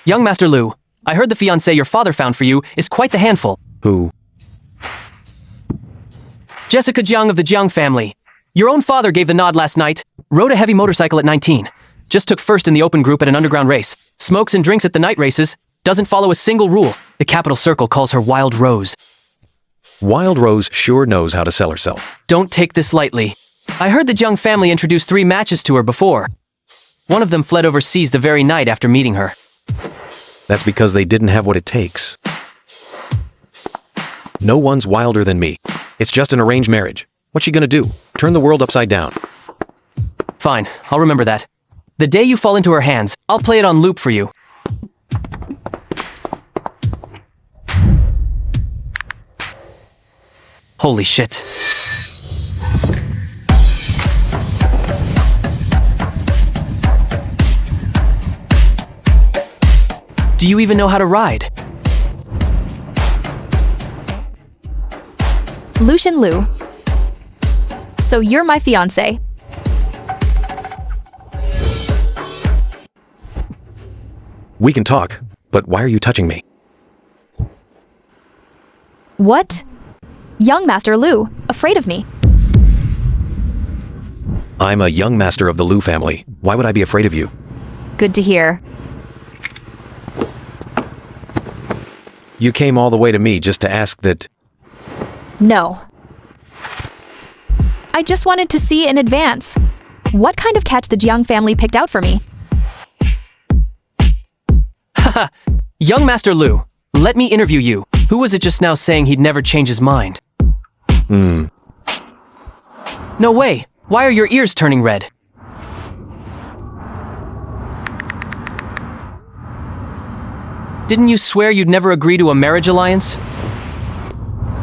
Young Master Lu, I heard the fiancé your father found for you is quite the handful. Who? Jessica Jiang of the Jiang family. Your own father gave the nod last night. Rode a heavy motorcycle at 19. Just took first in the open group at an underground race. Smokes and drinks at the night races. Doesn't follow a single rule. The capital circle calls her Wild Rose. Wild Rose sure knows how to sell herself. Don't take this lightly. I heard the Jiang family introduced 3 matches to her before. One of them fled overseas the very night after meeting her. That's because they didn't have what it takes. No one's wilder than me. It's just an arranged marriage. What's she gonna do? Turn the world upside down? Fine, I'll remember that. The day you fall into her hands, I'll play it on loop for you. Holy shit. Do you even know how to ride? Lucian Lu. So you're my fiancé. We can talk, but why are you touching me? What? Young Master Lu, afraid of me. I'm a young master of the Lu family. Why would I be afraid of you? Good to hear. You came all the way to me just to ask that... No. I just wanted to see in advance. What kind of catch the Jiang family picked out for me? Haha, Young Master Lu, let me interview you. Who was it just now saying he'd never change his mind? No way! Why are your ears turning red? Didn't you swear you'd never agree to a marriage alliance?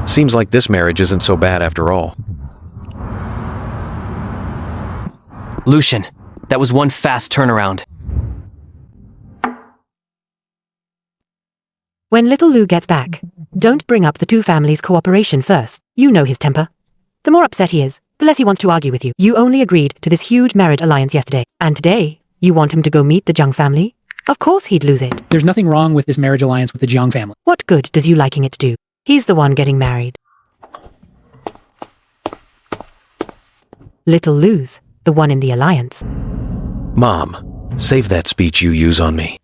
Seems like this marriage isn't so bad after all. Lucian, that was one fast turnaround. When little Lu gets back, don't bring up the 2 families' cooperation first. You know his temper. The more upset he is, the less he wants to argue with you. You only agreed to this huge marriage alliance yesterday, and today, you want him to go meet the Jiang family? Of course he'd lose it. There's nothing wrong with this marriage alliance with the Jiang family. What good does you liking it do? He's the one getting married. Little Lu's the one in the alliance. Mom, save that speech you use on me.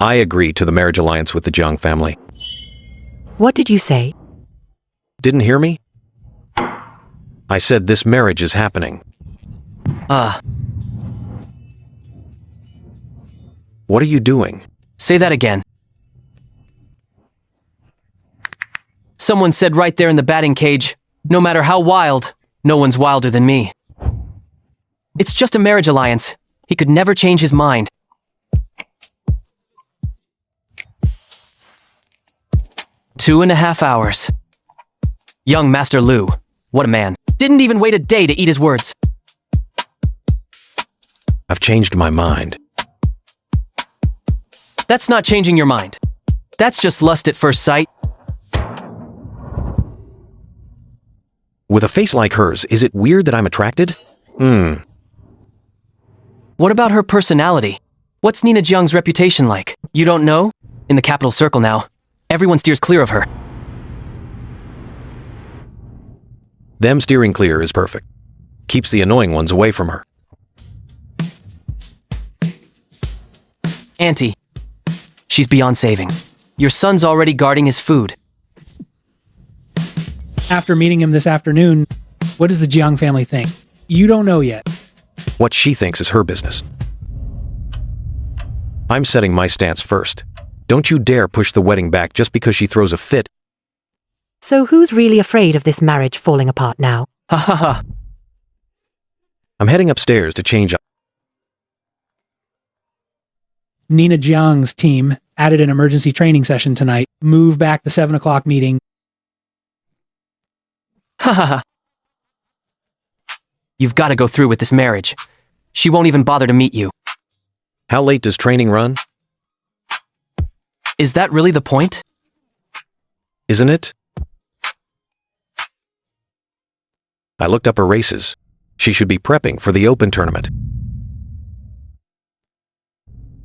I agree to the marriage alliance with the Jiang family. What did you say? Didn't hear me? I said this marriage is happening. What are you doing? Say that again. Someone said right there in the batting cage, no matter how wild, no one's wilder than me. It's just a marriage alliance. He could never change his mind. Two and a half hours. Young Master Lu, what a man. Didn't even wait a day to eat his words. I've changed my mind. That's not changing your mind. That's just lust at first sight. With a face like hers, is it weird that I'm attracted? What about her personality? What's Nina Jiang's reputation like? You don't know? In the capital circle now, everyone steers clear of her. Them steering clear is perfect. Keeps the annoying ones away from her. Auntie, she's beyond saving. Your son's already guarding his food. After meeting him this afternoon, what does the Jiang family think? You don't know yet. What she thinks is her business. I'm setting my stance first. Don't you dare push the wedding back just because she throws a fit. So who's really afraid of this marriage falling apart now? Ha ha ha. I'm heading upstairs to change up. Nina Jiang's team added an emergency training session tonight. Move back the 7 o'clock meeting. Ha ha ha. You've got to go through with this marriage. She won't even bother to meet you. How late does training run? Is that really the point? Isn't it? I looked up her races. She should be prepping for the Open tournament.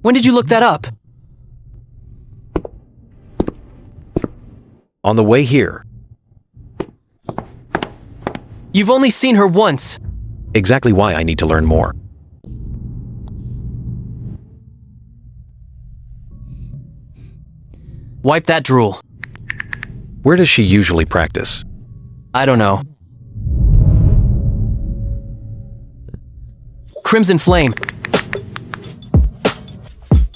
When did you look that up? On the way here. You've only seen her once. Exactly why I need to learn more. Wipe that drool. Where does she usually practice? I don't know. Crimson Flame.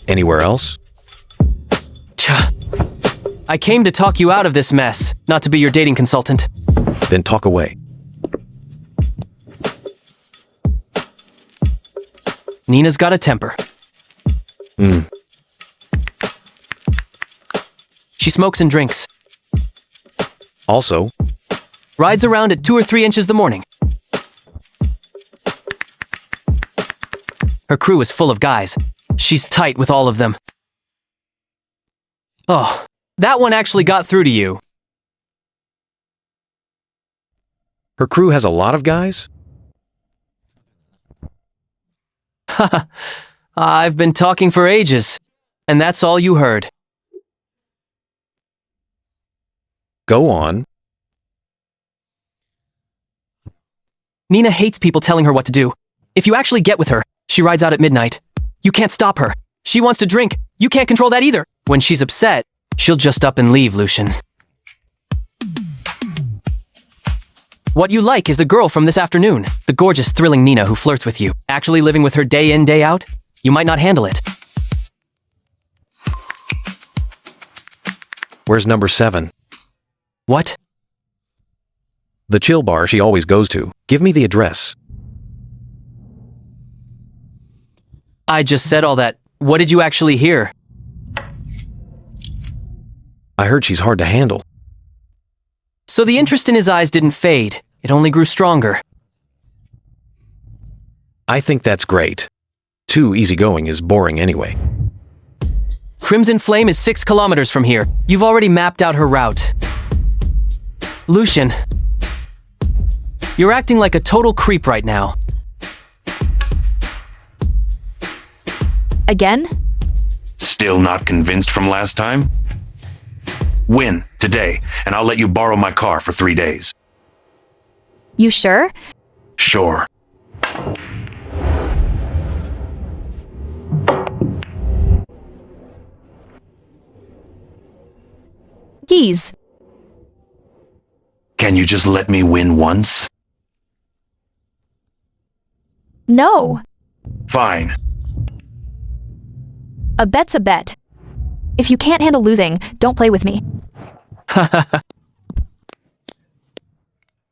Anywhere else? I came to talk you out of this mess, not to be your dating consultant. Then talk away. Nina's got a temper. She smokes and drinks. Also, Rides around at 2 or 3 inches the morning. Her crew is full of guys. She's tight with all of them. Oh, that one actually got through to you. her crew has a lot of guys? Haha, I've been talking for ages, and that's all you heard. Go on. Nina hates people telling her what to do. If you actually get with her, she rides out at midnight. You can't stop her. She wants to drink. You can't control that either. When she's upset, she'll just up and leave, Lucian. What you like is the girl from this afternoon, the gorgeous, thrilling Nina who flirts with you. Actually living with her day in, day out? You might not handle it. Where's number 7? What? The chill bar she always goes to. Give me the address. I just said all that. What did you actually hear? I heard she's hard to handle. So the interest in his eyes didn't fade. It only grew stronger. I think that's great. Too easygoing is boring anyway. Crimson Flame is 6 kilometers from here. You've already mapped out her route. Lucian, you're acting like a total creep right now. Again? Still not convinced from last time? Win, today, and I'll let you borrow my car for 3 days. You sure? Sure. Keys. Can you just let me win once? No. Fine. A bet's a bet. If you can't handle losing, don't play with me.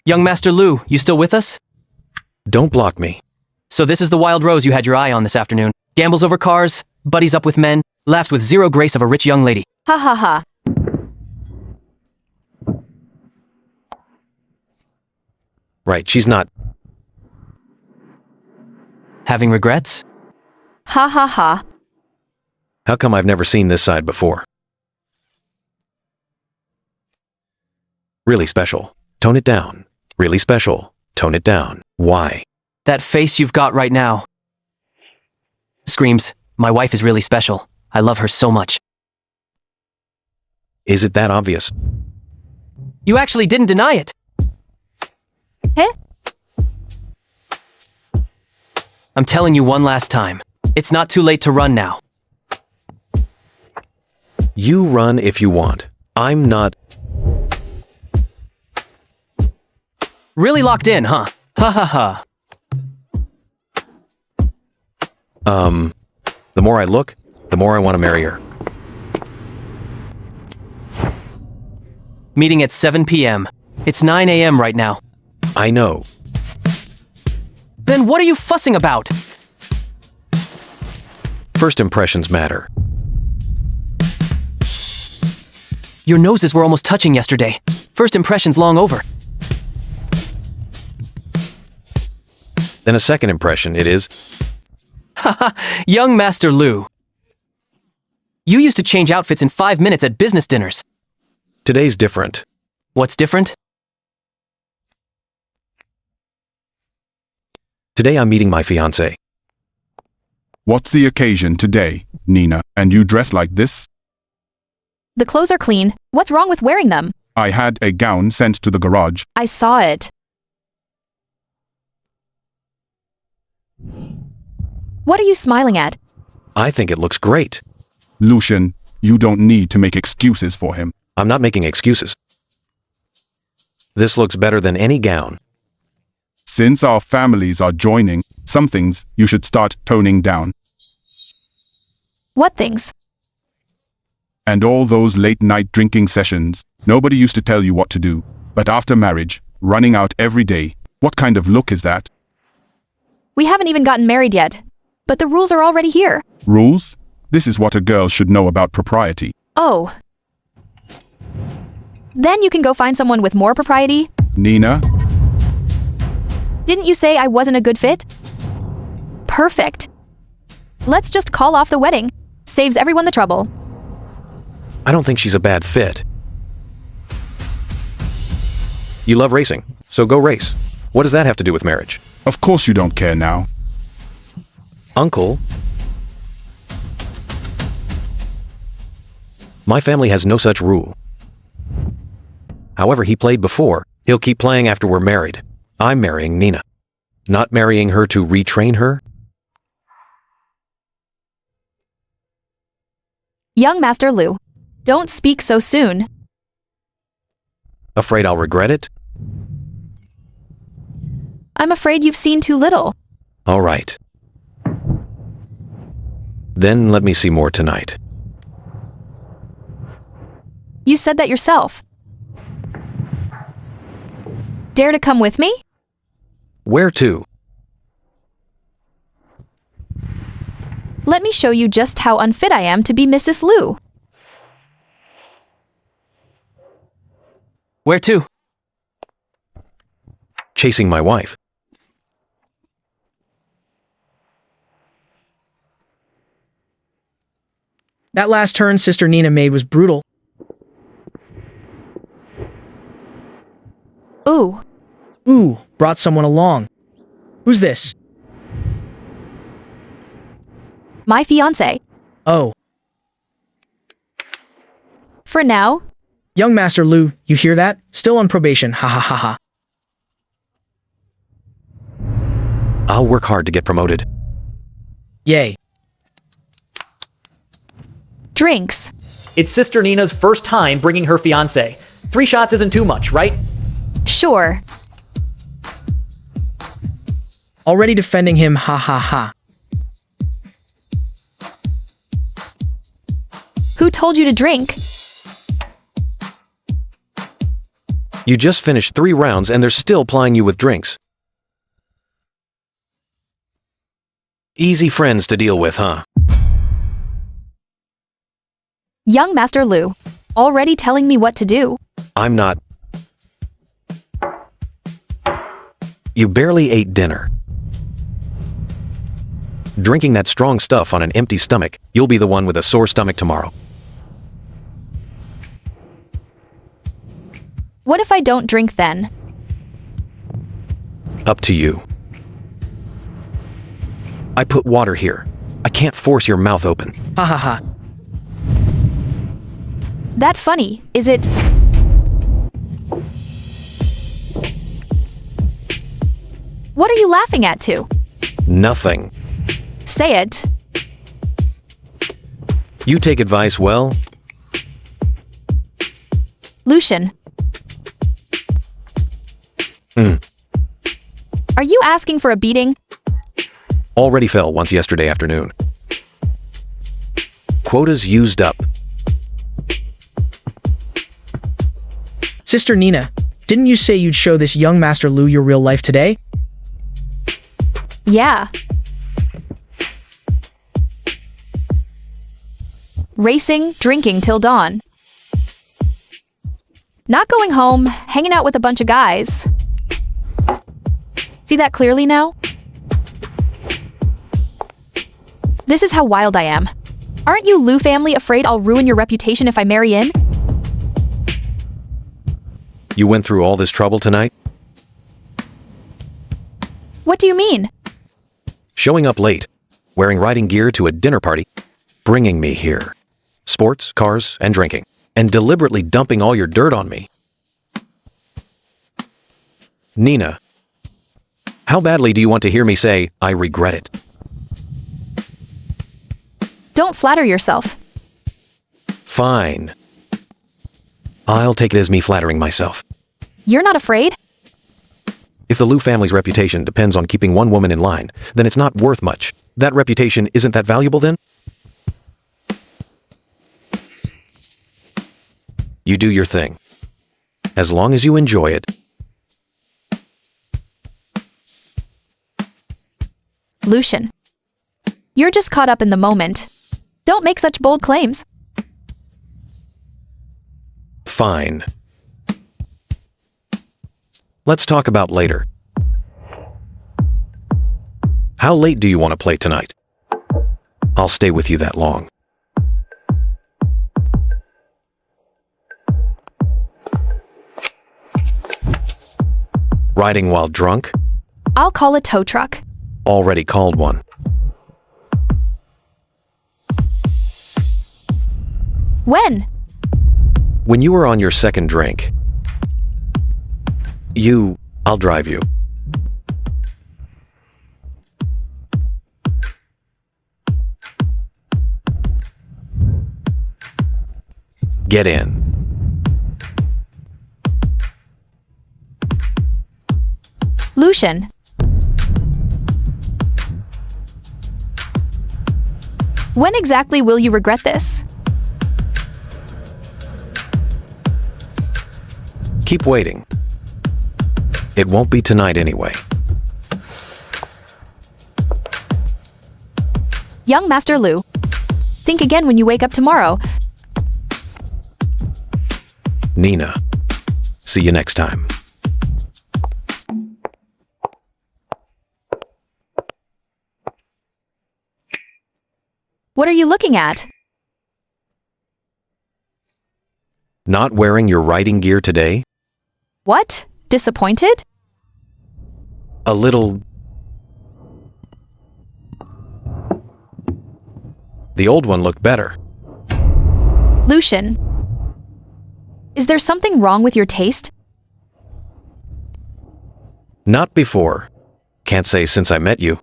Young Master Lu, you still with us? Don't block me. So this is the wild rose you had your eye on this afternoon. Gambles over cars, buddies up with men, laughs with zero grace of a rich young lady. Ha ha ha. Right, she's not. Having regrets? Ha ha ha. How come I've never seen this side before? Really special. Tone it down. Really special. Tone it down. Why? That face you've got right now. Screams, my wife is really special. I love her so much. Is it that obvious? You actually didn't deny it. Heh? I'm telling you one last time. It's not too late to run now. You run if you want. I'm not. Really locked in, huh? Ha ha ha. The more I look, the more I want to marry her. Meeting at 7 p.m. It's 9 a.m. right now. I know. Then what are you fussing about? First impressions matter. Your noses were almost touching yesterday. First impression's long over. Then a second impression, it is. Haha, young Master Lu. You used to change outfits in 5 minutes at business dinners. Today's different. What's different? Today I'm meeting my fiancé. What's the occasion today, Nina, and you dress like this? The clothes are clean. What's wrong with wearing them? I had a gown sent to the garage. I saw it. What are you smiling at? I think it looks great. Lucian, you don't need to make excuses for him. I'm not making excuses. This looks better than any gown. Since our families are joining, some things you should start toning down. What things? And all those late-night drinking sessions. Nobody used to tell you what to do. But after marriage, running out every day, what kind of look is that? We haven't even gotten married yet. But the rules are already here. Rules? This is what a girl should know about propriety. Oh. Then you can go find someone with more propriety? Nina? Didn't you say I wasn't a good fit? Perfect. Let's just call off the wedding. Saves everyone the trouble. I don't think she's a bad fit. You love racing, so go race. What does that have to do with marriage? Of course you don't care now. Uncle? My family has no such rule. However he played before, he'll keep playing after we're married. I'm marrying Nina. Not marrying her to retrain her? Young Master Lu, don't speak so soon. Afraid I'll regret it? I'm afraid you've seen too little. All right. Then let me see more tonight. You said that yourself. Dare to come with me? Where to? Let me show you just how unfit I am to be Mrs. Lu. Where to? Chasing my wife. That last turn Sister Nina made was brutal. Ooh. Ooh, brought someone along. Who's this? My fiancé. Oh. For now, Young Master Lu, you hear that? Still on probation, ha ha ha ha. I'll work hard to get promoted. Yay. drinks. It's Sister Nina's first time bringing her fiancé. 3 shots isn't too much, right? Sure. Already defending him, ha ha ha. Who told you to drink? You just finished 3 rounds and they're still plying you with drinks. Easy friends to deal with, huh? Young Master Lu. Already telling me what to do. I'm not. You barely ate dinner. Drinking that strong stuff on an empty stomach, you'll be the one with a sore stomach tomorrow. What if I don't drink then? Up to you. I put water here. I can't force your mouth open. Ha ha ha. That funny, is it? What are you laughing at to? Nothing. Say it. You take advice well. Lucian. Are you asking for a beating? Already fell once yesterday afternoon. Quotas used up. Sister Nina, didn't you say you'd show this young Master Lu your real life today? Yeah. Racing, drinking till dawn. Not going home, hanging out with a bunch of guys. See that clearly now? This is how wild I am. Aren't you Lu family afraid I'll ruin your reputation if I marry in? You went through all this trouble tonight? What do you mean? Showing up late. wearing riding gear to a dinner party, bringing me here. Sports, cars, and drinking. And deliberately dumping all your dirt on me. Nina, how badly do you want to hear me say, I regret it? Don't flatter yourself. Fine. I'll take it as me flattering myself. You're not afraid? If the Liu family's reputation depends on keeping one woman in line, then it's not worth much. That reputation isn't that valuable then? You do your thing. As long as you enjoy it. Lucian. You're just caught up in the moment. Don't make such bold claims. Fine. Let's talk about later. How late do you want to play tonight? I'll stay with you that long. Riding while drunk? I'll call a tow truck. Already called one. When? When you were on your second drink. I'll drive you. Get in. Lucian. When exactly will you regret this? Keep waiting. It won't be tonight anyway. Young Master Liu. Think again when you wake up tomorrow. Nina. See you next time. What are you looking at? Not wearing your riding gear today? What? Disappointed? A little... The old one looked better. Lucian. Is there something wrong with your taste? Not before. Can't say since I met you.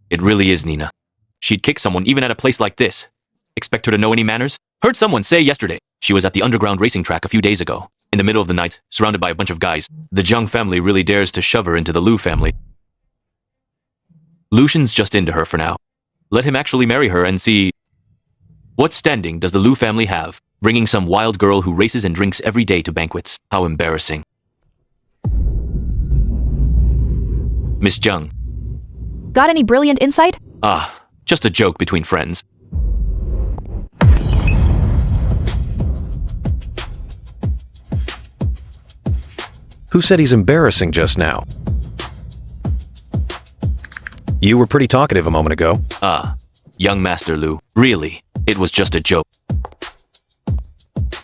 It really is Nina. She'd kick someone even at a place like this. Expect her to know any manners? Heard someone say yesterday. She was at the underground racing track a few days ago. In the middle of the night, surrounded by a bunch of guys. The Jiang family really dares to shove her into the Liu family. Lucian's just into her for now. Let him actually marry her and see... What standing does the Liu family have? Bringing some wild girl who races and drinks every day to banquets. How embarrassing. Miss Jiang. Got any brilliant insight? Just a joke between friends. Who said he's embarrassing just now? You were pretty talkative a moment ago. Young Master Liu. Really, it was just a joke.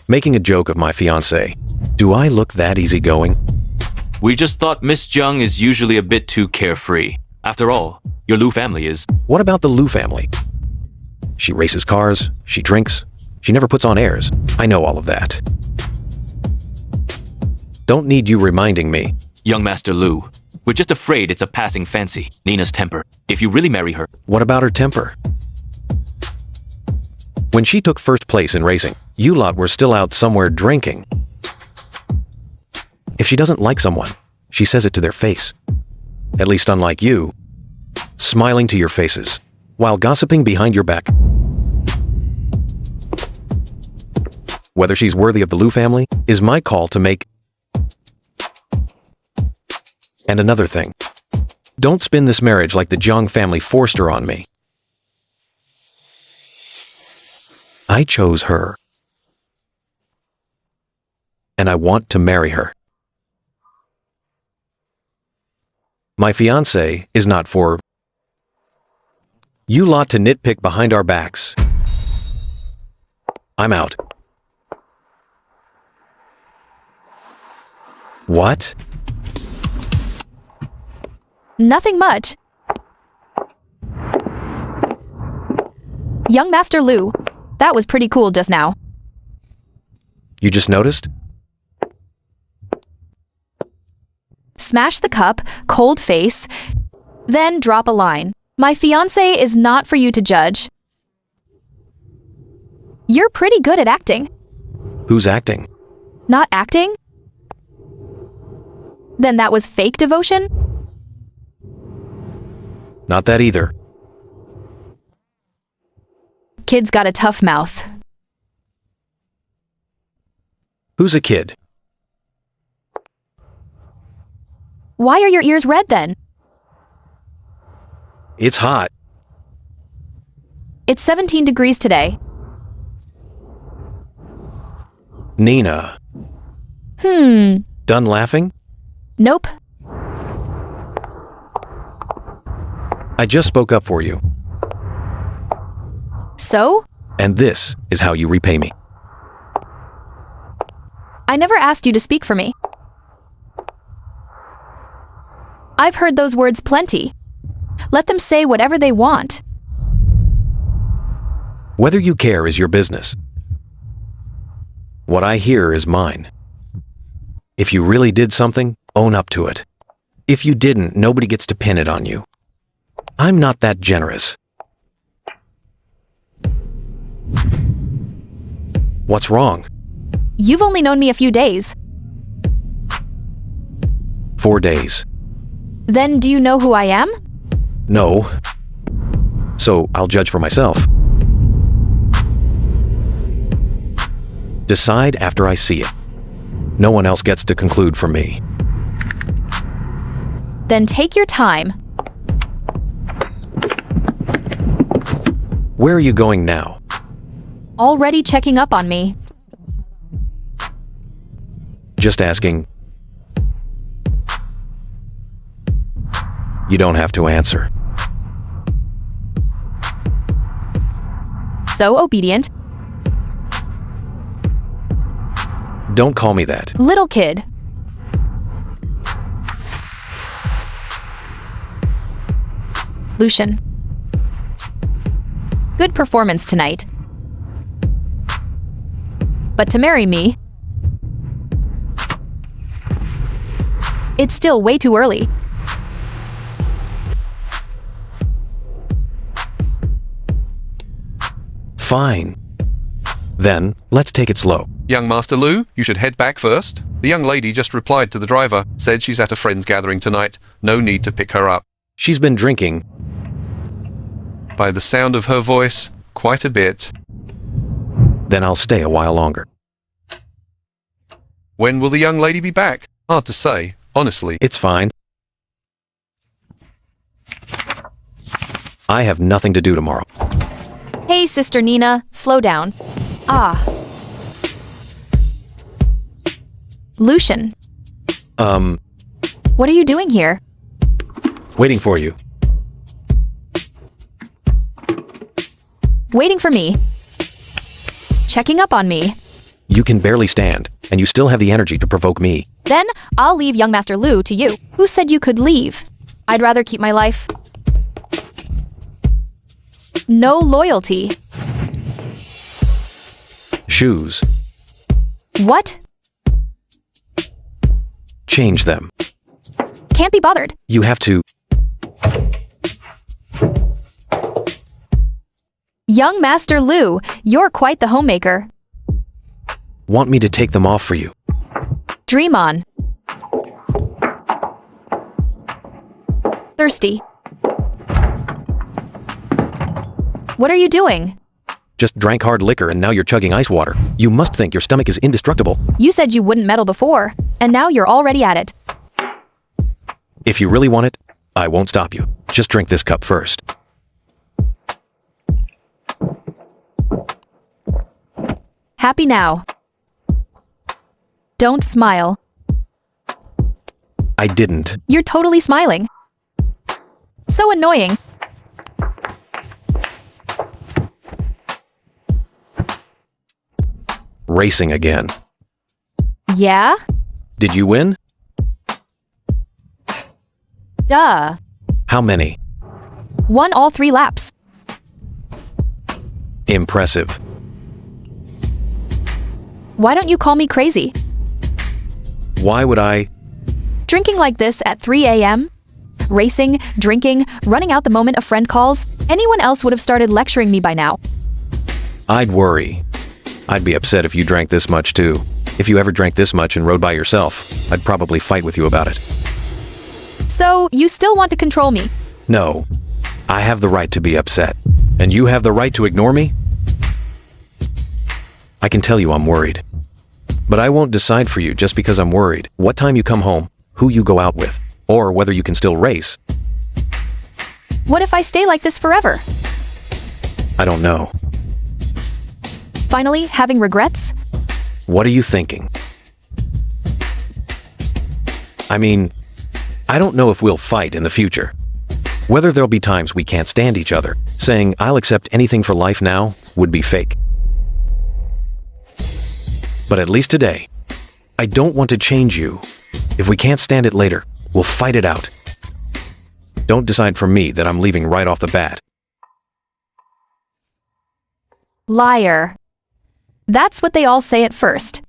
Making a joke of my fiancé. Do I look that easygoing? We just thought Miss Jiang is usually a bit too carefree. After all, your Liu family is... What about the Liu family? She races cars, she drinks, she never puts on airs. I know all of that. Don't need you reminding me. Young Master Liu, we're just afraid it's a passing fancy. Nina's temper. If you really marry her... What about her temper? When she took first place in racing, you lot were still out somewhere drinking. If she doesn't like someone, she says it to their face. At least unlike you, smiling to your faces, while gossiping behind your back. Whether she's worthy of the Liu family is my call to make. And another thing, don't spin this marriage like the Jiang family forced her on me. I chose her. And I want to marry her. My fiancé is not for you lot to nitpick behind our backs. I'm out. What? Nothing much. Young Master Lu, that was pretty cool just now. You just noticed? Smash the cup, cold face, then drop a line. My fiancé is not for you to judge. You're pretty good at acting. Who's acting? Not acting? Then that was fake devotion? Not that either. Kid's got a tough mouth. Who's a kid? Why are your ears red then? It's hot. It's 17 degrees today. Nina. Done laughing? Nope. I just spoke up for you. So? And this is how you repay me. I never asked you to speak for me. I've heard those words plenty. Let them say whatever they want. Whether you care is your business. What I hear is mine. If you really did something, own up to it. If you didn't, nobody gets to pin it on you. I'm not that generous. What's wrong? You've only known me a few days. 4 days. Then do you know who I am? No. So I'll judge for myself. Decide after I see it. No one else gets to conclude for me. Then take your time. Where are you going now? Already checking up on me. Just asking. You don't have to answer. So obedient. Don't call me that. Little kid. Lucian. Good performance tonight. But to marry me, it's still way too early. Fine. Then, let's take it slow. Young Master Lu, you should head back first. The young lady just replied to the driver, said she's at a friend's gathering tonight. No need to pick her up. She's been drinking. By the sound of her voice, quite a bit. Then I'll stay a while longer. When will the young lady be back? Hard to say, honestly. It's fine. I have nothing to do tomorrow. Hey, Sister Nina, slow down. Ah. Lucian. What are you doing here? Waiting for you. Waiting for me. Checking up on me. You can barely stand, and you still have the energy to provoke me. Then I'll leave young Master Lu to you. Who said you could leave? I'd rather keep my life. No loyalty. Shoes. What? Change them. Can't be bothered. You have to. Young Master Lu, you're quite the homemaker. Want me to take them off for you. Dream on. Thirsty. What are you doing? Just drank hard liquor and now you're chugging ice water. You must think your stomach is indestructible. You said you wouldn't meddle before, and now you're already at it. If you really want it, I won't stop you. Just drink this cup first. Happy now. Don't smile. I didn't. You're totally smiling. So annoying. Racing again. Yeah? Did you win? Duh. How many? Won all 3 laps. Impressive. Why don't you call me crazy? Why would I? Drinking like this at 3 a.m.? Racing, drinking, running out the moment a friend calls? Anyone else would have started lecturing me by now. I'd worry. I'd be upset if you drank this much too. If you ever drank this much and rode by yourself, I'd probably fight with you about it. So, you still want to control me? No. I have the right to be upset. And you have the right to ignore me? I can tell you I'm worried. But I won't decide for you just because I'm worried what time you come home, who you go out with, or whether you can still race. What if I stay like this forever? I don't know. Finally, having regrets? What are you thinking? I mean, I don't know if we'll fight in the future. Whether there'll be times we can't stand each other. Saying I'll accept anything for life now would be fake. But at least today, I don't want to change you. If we can't stand it later, we'll fight it out. Don't decide for me that I'm leaving right off the bat. Liar. That's what they all say at first.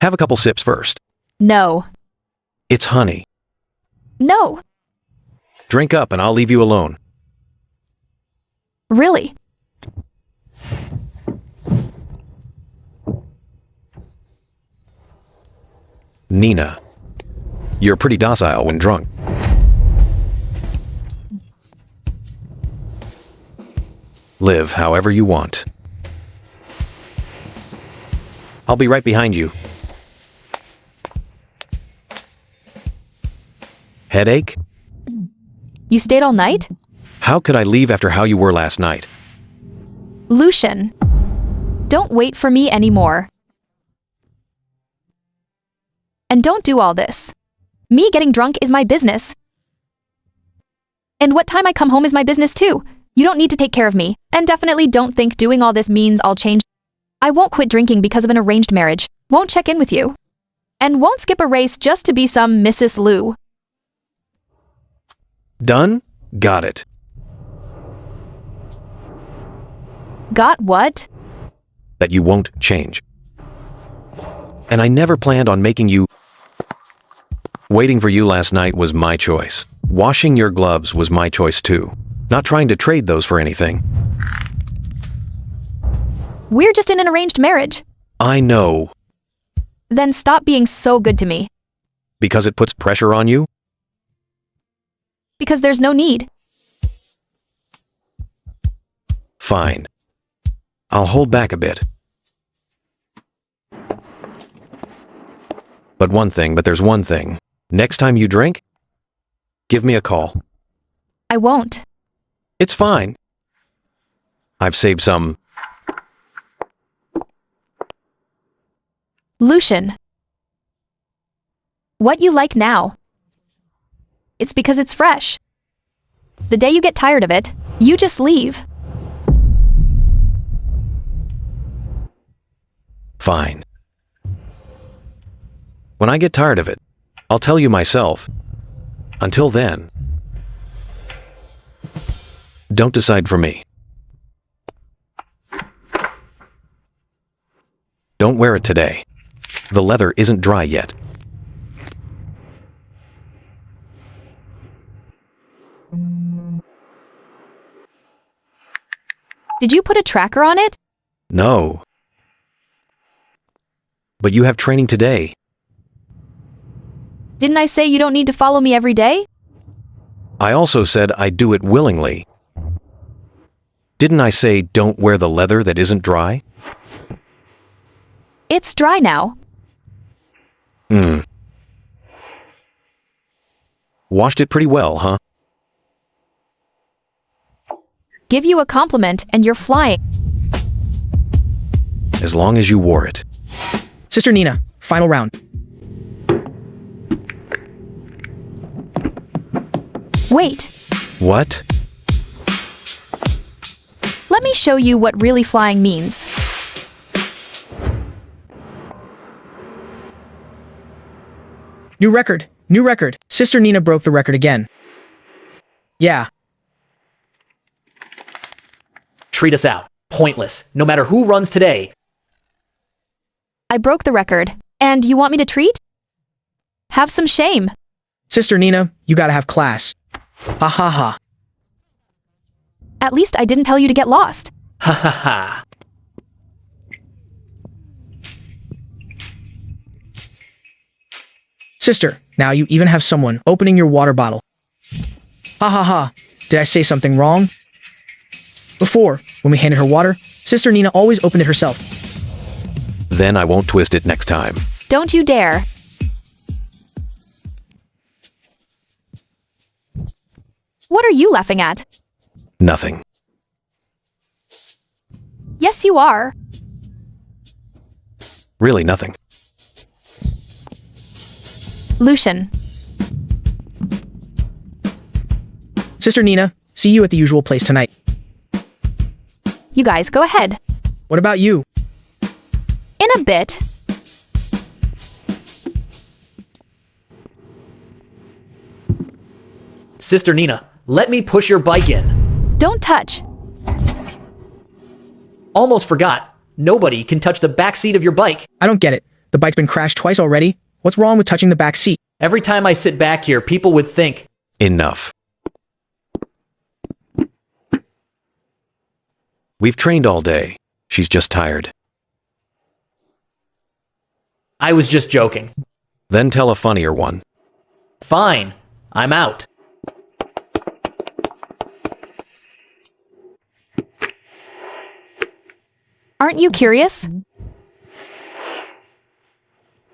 Have a couple sips first. No. It's honey. No. Drink up and I'll leave you alone. Really? Nina, you're pretty docile when drunk. Live however you want. I'll be right behind you. Headache? You stayed all night? How could I leave after how you were last night? Lucian. Don't wait for me anymore. And don't do all this. Me getting drunk is my business. And what time I come home is my business too. You don't need to take care of me. And definitely don't think doing all this means I'll change. I won't quit drinking because of an arranged marriage. Won't check in with you. And won't skip a race just to be some Mrs. Lou. Done? Got it. Got what? That you won't change. And I never planned on making you. Waiting for you last night was my choice. Washing your gloves was my choice too. Not trying to trade those for anything. We're just in an arranged marriage. I know. Then stop being so good to me. Because it puts pressure on you? Because there's no need. Fine. I'll hold back a bit. But there's one thing. Next time you drink, give me a call. I won't. It's fine. I've saved some. Lucian. What you like now? It's because it's fresh. The day you get tired of it, you just leave. Fine. When I get tired of it, I'll tell you myself. Until then, don't decide for me. Don't wear it today. The leather isn't dry yet. Did you put a tracker on it? No. But you have training today. Didn't I say you don't need to follow me every day? I also said I'd do it willingly. Didn't I say don't wear the leather that isn't dry? It's dry now. Washed it pretty well, huh? Give you a compliment and you're flying. As long as you wore it. Sister Nina, final round. Wait, What? let me show you what really flying means. New record. New record. Sister Nina broke the record again. Yeah. Treat us out. Pointless. No matter who runs today. I broke the record. And you want me to treat? Have some shame. Sister Nina, you gotta have class. Ha ha ha. At least I didn't tell you to get lost. Ha ha ha. Sister, now you even have someone opening your water bottle. Ha ha ha. Did I say something wrong? Before, when we handed her water, Sister Nina always opened it herself. Then I won't twist it next time. Don't you dare. What are you laughing at? Nothing. Yes, you are. Really nothing. Lucian. Sister Nina, see you at the usual place tonight. You guys, go ahead. What about you? In a bit. Sister Nina, let me push your bike in. Don't touch. Almost forgot. Nobody can touch the back seat of your bike. I don't get it. The bike's been crashed twice already. What's wrong with touching the back seat? Every time I sit back here, people would think, Enough. We've trained all day. She's just tired. I was just joking. Then tell a funnier one. Fine. I'm out. Aren't you curious?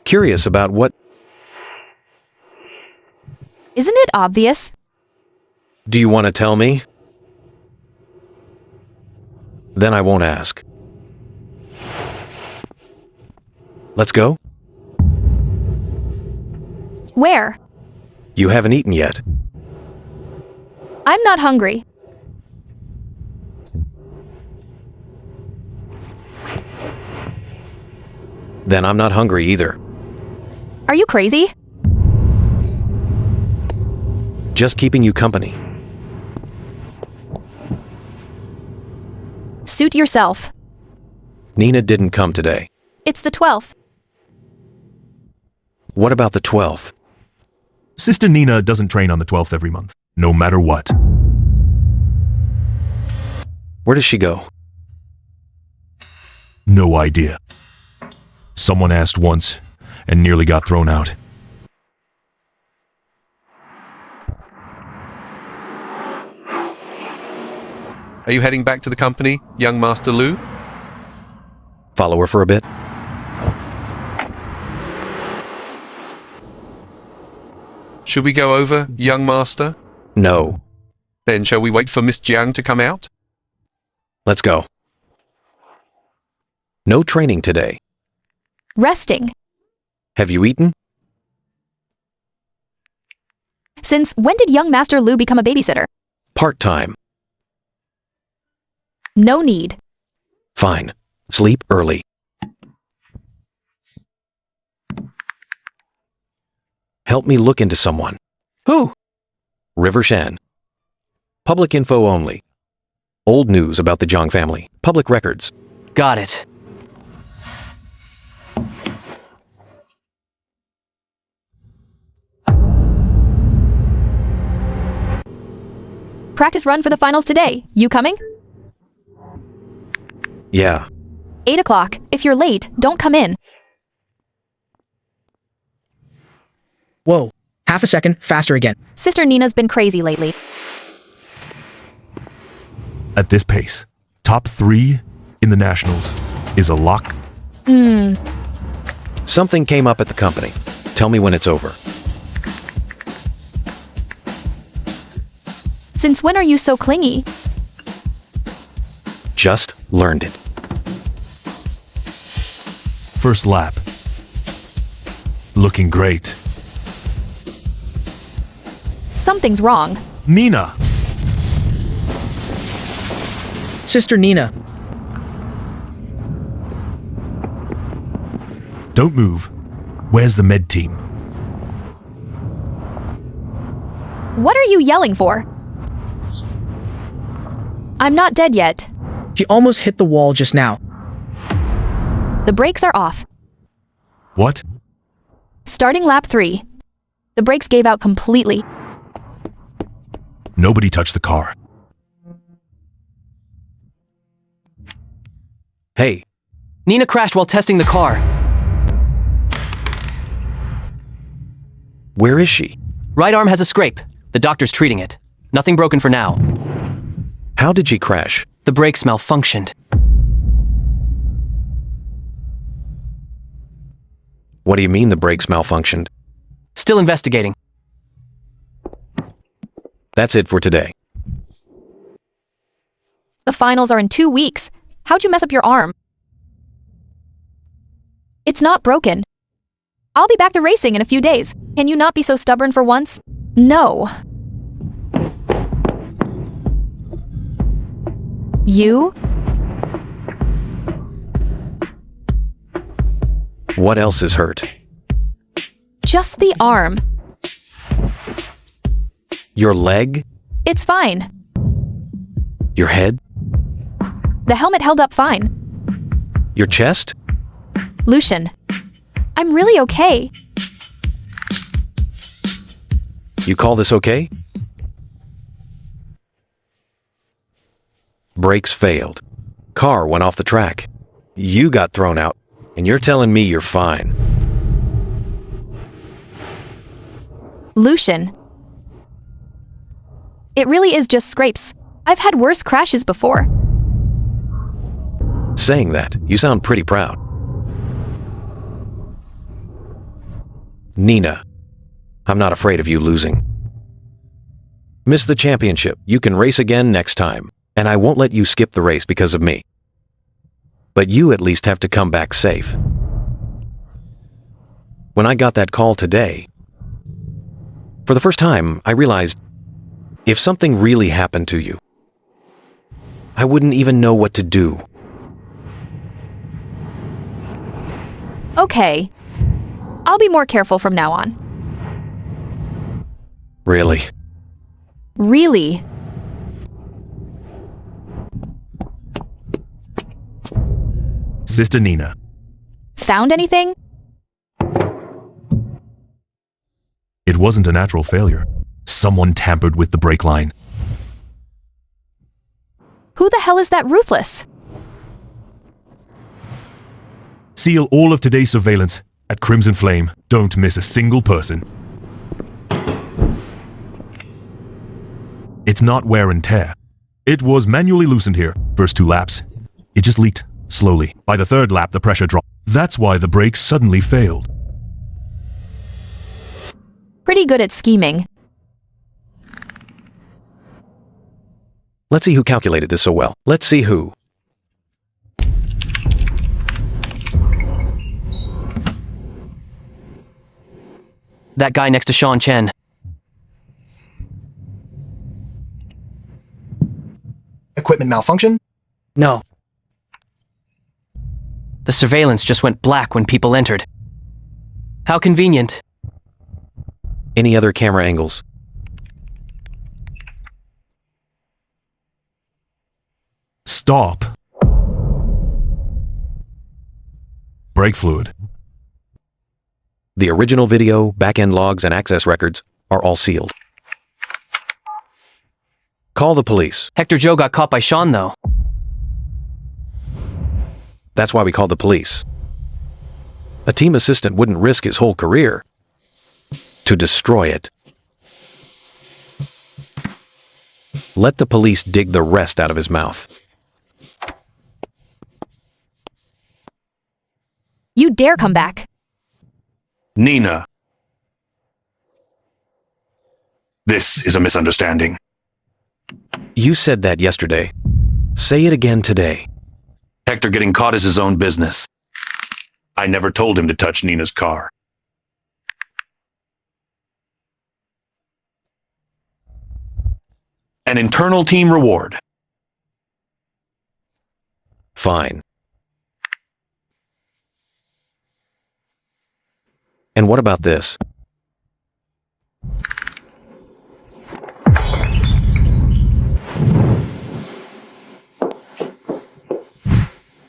Curious about what? Isn't it obvious? Do you want to tell me? Then I won't ask. Let's go? Where? You haven't eaten yet. I'm not hungry. Then I'm not hungry either. Are you crazy? Just keeping you company. Suit yourself. Nina didn't come today. It's the 12th. What about the 12th? Sister Nina doesn't train on the 12th every month, no matter what. Where does she go? No idea. Someone asked once and nearly got thrown out. Are you heading back to the company, young Master Lu? Follow her for a bit? Should we go over, young Master? No. Then shall we wait for Miss Jiang to come out? Let's go. No training today. Resting. Have you eaten? Since when did young Master Lu become a babysitter? Part-time. No need. Fine. Sleep early. Help me look into someone. Who? River Shan. Public info only. Old news about the Jiang family. Public records. Got it. Practice run for the finals today. You coming? Yeah. 8 o'clock. If you're late, don't come in. Whoa. Half a second, faster again. Sister Nina's been crazy lately. At this pace, top 3 in the Nationals is a lock. Something came up at the company. Tell me when it's over. Since when are you so clingy? Just learned it. First lap. Looking great. Something's wrong. Nina! Sister Nina, Don't move. Where's the med team? What are you yelling for? I'm not dead yet. She almost hit the wall just now. The brakes are off. What? Starting lap 3. The brakes gave out completely. Nobody touched the car. Hey, Nina crashed while testing the car. where is she? Right arm has a scrape. The doctor's treating it. Nothing broken for now. How did she crash? The brakes malfunctioned. What do you mean the brakes malfunctioned? Still investigating. That's it for today. The finals are in 2 weeks. How'd you mess up your arm? It's not broken. I'll be back to racing in a few days. Can you not be so stubborn for once? No. You? What else is hurt? Just the arm. Your leg? It's fine. Your head? The helmet held up fine. Your chest? Lucian, I'm really okay. You call this okay? Brakes failed. Car went off the track. You got thrown out, and you're telling me you're fine. Lucian. It really is just scrapes. I've had worse crashes before. Saying that, you sound pretty proud. Nina, I'm not afraid of you losing. Miss the championship. You can race again next time, and I won't let you skip the race because of me. But you at least have to come back safe. When I got that call today, for the first time, I realized if something really happened to you, I wouldn't even know what to do. Okay. I'll be more careful from now on. Really? Really? Sister Nina. Found anything? It wasn't a natural failure. Someone tampered with the brake line. Who the hell is that ruthless? Seal all of today's surveillance at Crimson Flame. Don't miss a single person. It's not wear and tear. It was manually loosened here. First 2 laps, it just leaked slowly. By the 3rd lap, the pressure dropped. That's why the brakes suddenly failed. Pretty good at scheming. Let's see who calculated this so well. Let's see who. That guy next to Sean Chen. Equipment malfunction? No. The surveillance just went black when people entered. How convenient. Any other camera angles? Stop. Brake fluid. The original video, back-end logs, and access records are all sealed. Call the police. Hector Joe got caught by Sean, though. That's why we called the police. A team assistant wouldn't risk his whole career to destroy it. Let the police dig the rest out of his mouth. You dare come back. Nina. This is a misunderstanding. You said that yesterday. Say it again today. Hector getting caught is his own business. I never told him to touch Nina's car. An internal team reward. Fine. And what about this?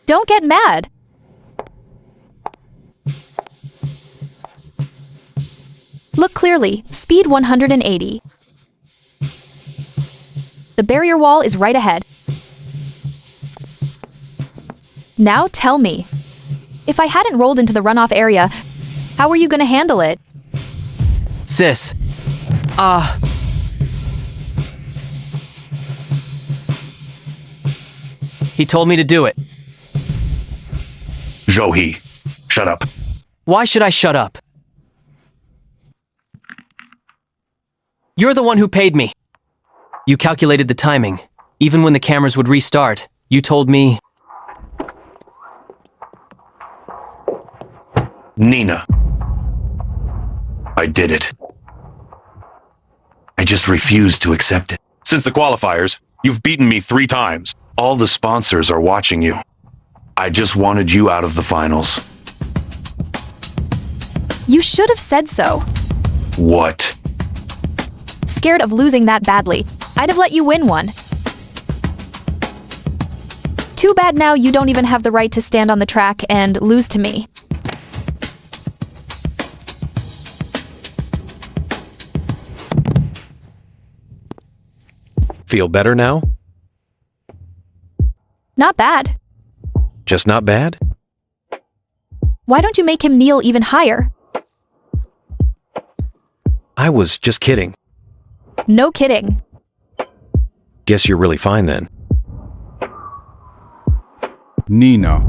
Don't get mad. Look clearly, speed 180. The barrier wall is right ahead. Now tell me, if I hadn't rolled into the runoff area, how were you gonna handle it? Sis. He told me to do it. Zhou-He, shut up. Why should I shut up? You're the one who paid me. You calculated the timing. Even when the cameras would restart, you told me... Nina. I did it. I just refused to accept it. Since the qualifiers, you've beaten me 3 times. All the sponsors are watching you. I just wanted you out of the finals. You should have said so. What? Scared of losing that badly, I'd have let you win one. Too bad now you don't even have the right to stand on the track and lose to me. Feel better now? Not bad. Just not bad? Why don't you make him kneel even higher? I was just kidding. No kidding. Guess you're really fine then. Nina.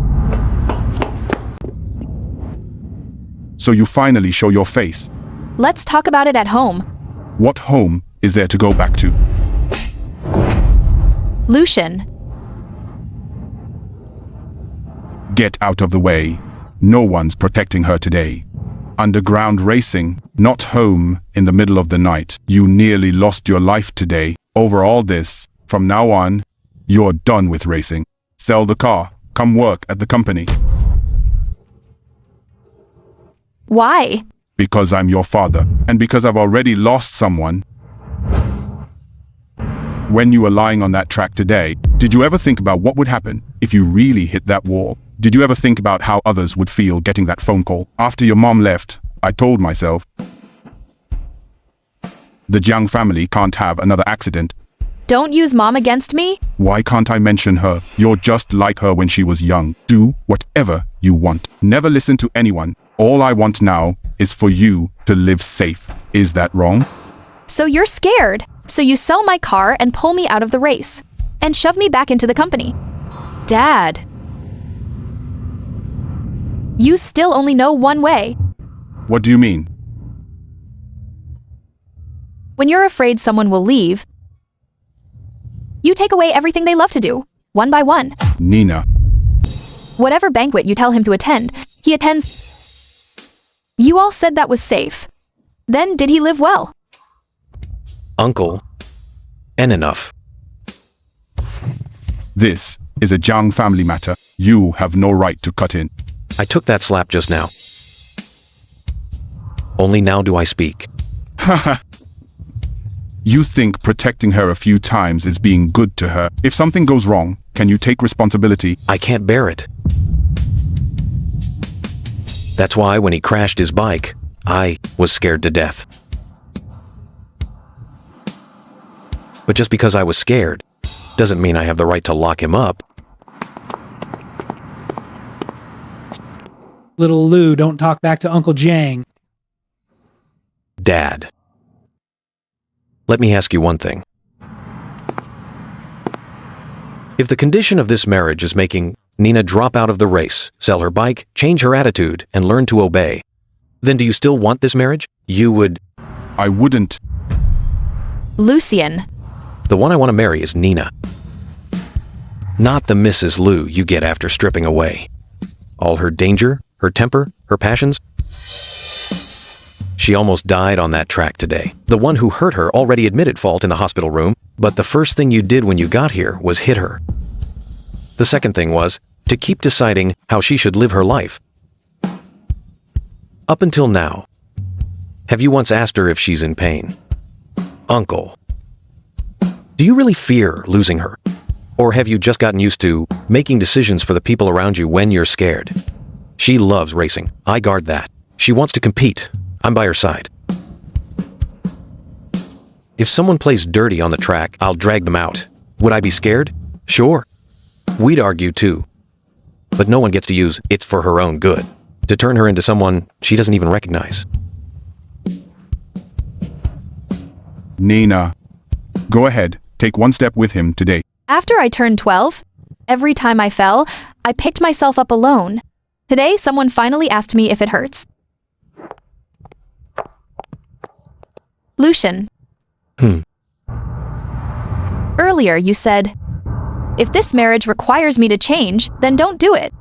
So you finally show your face. Let's talk about it at home. What home is there to go back to? Lucian. Get out of the way. No one's protecting her today. Underground racing, not home in the middle of the night. You nearly lost your life today. Over all this, from now on, you're done with racing. Sell the car. Come work at the company. Why? Because I'm your father, and because I've already lost someone. When you were lying on that track today, did you ever think about what would happen if you really hit that wall? Did you ever think about how others would feel getting that phone call? After your mom left, I told myself, the Jiang family can't have another accident. Don't use mom against me? Why can't I mention her? You're just like her when she was young. Do whatever you want. Never listen to anyone. All I want now is for you to live safe. Is that wrong? So you're scared. So you sell my car and pull me out of the race. And shove me back into the company. Dad. You still only know one way. What do you mean? When you're afraid someone will leave, you take away everything they love to do, one by one. Nina. Whatever banquet you tell him to attend, he attends. You all said that was safe. Then did he live well? Uncle. And enough. This is a Jiang family matter. You have no right to cut in. I took that slap just now. Only now do I speak. You think protecting her a few times is being good to her. If something goes wrong, can you take responsibility? I can't bear it. That's why when he crashed his bike, I was scared to death. But just because I was scared, doesn't mean I have the right to lock him up. Little Lou, don't talk back to Uncle Jiang. Dad. Let me ask you one thing. If the condition of this marriage is making Nina drop out of the race, sell her bike, change her attitude, and learn to obey, then do you still want this marriage? You would... I wouldn't. Lucian. The one I want to marry is Nina. Not the Mrs. Lou you get after stripping away. All her danger, her temper, her passions. She almost died on that track today. The one who hurt her already admitted fault in the hospital room, but the first thing you did when you got here was hit her. The second thing was to keep deciding how she should live her life. Up until now, have you once asked her if she's in pain? Uncle, do you really fear losing her? Or have you just gotten used to making decisions for the people around you when you're scared? She loves racing. I guard that. She wants to compete. I'm by her side. If someone plays dirty on the track, I'll drag them out. Would I be scared? Sure. We'd argue too. But no one gets to use "it's for her own good" to turn her into someone she doesn't even recognize. Nina, go ahead, take one step with him today. After I turned 12, every time I fell, I picked myself up alone. Today, someone finally asked me if it hurts. Lucian. Earlier, you said, if this marriage requires me to change, then don't do it.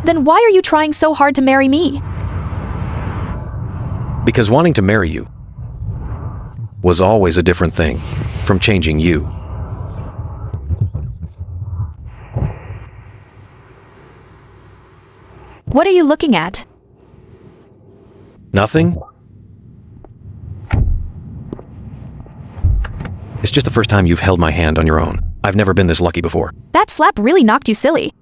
Then why are you trying so hard to marry me? Because wanting to marry you was always a different thing from changing you. What are you looking at? Nothing? It's just the first time you've held my hand on your own. I've never been this lucky before. That slap really knocked you silly.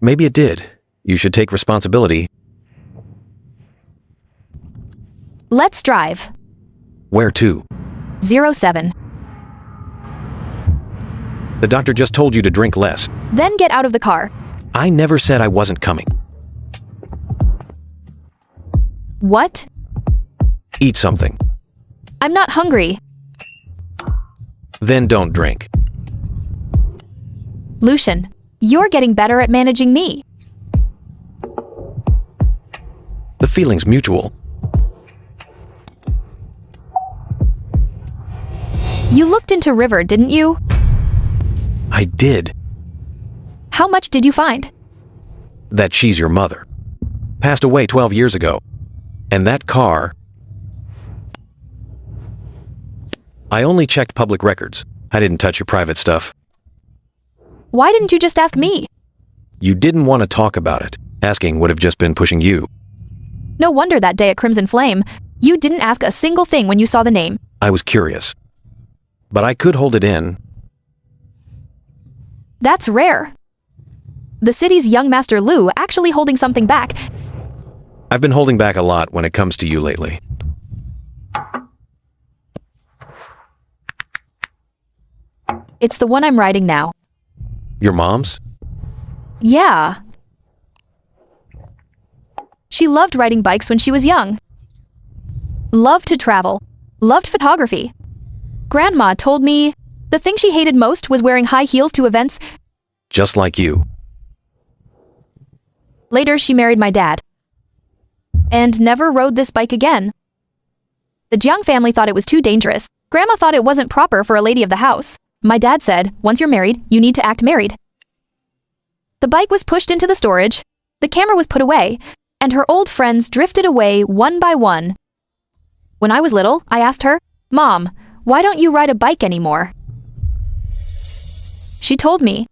Maybe it did. You should take responsibility. Let's drive. Where to? 07. The doctor just told you to drink less. Then get out of the car. I never said I wasn't coming. What? Eat something. I'm not hungry. Then don't drink. Lucian, you're getting better at managing me. The feeling's mutual. You looked into River, didn't you? I did. How much did you find? That she's your mother. Passed away 12 years ago. And that car... I only checked public records. I didn't touch your private stuff. Why didn't you just ask me? You didn't want to talk about it. Asking would have just been pushing you. No wonder that day at Crimson Flame, you didn't ask a single thing when you saw the name. I was curious. But I could hold it in. That's rare. The city's young Master Lu actually holding something back. I've been holding back a lot when it comes to you lately. It's the one I'm riding now. Your mom's? Yeah. She loved riding bikes when she was young. Loved to travel. Loved photography. Grandma told me the thing she hated most was wearing high heels to events. Just like you. Later, she married my dad. And never rode this bike again. The Jiang family thought it was too dangerous. Grandma thought it wasn't proper for a lady of the house. My dad said, once you're married, you need to act married. The bike was pushed into the storage, the camera was put away, and her old friends drifted away one by one. When I was little, I asked her, Mom, why don't you ride a bike anymore? She told me,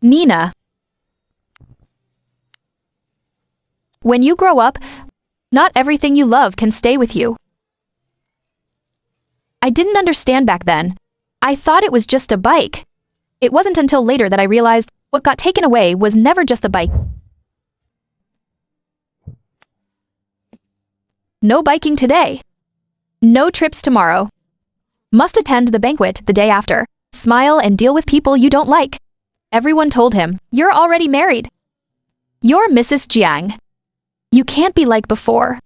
Nina, when you grow up, not everything you love can stay with you. I didn't understand back then. I thought it was just a bike. It wasn't until later that I realized what got taken away was never just the bike. No biking today. No trips tomorrow. Must attend the banquet the day after. Smile and deal with people you don't like. Everyone told him, you're already married. You're Mrs. Jiang. You can't be like before.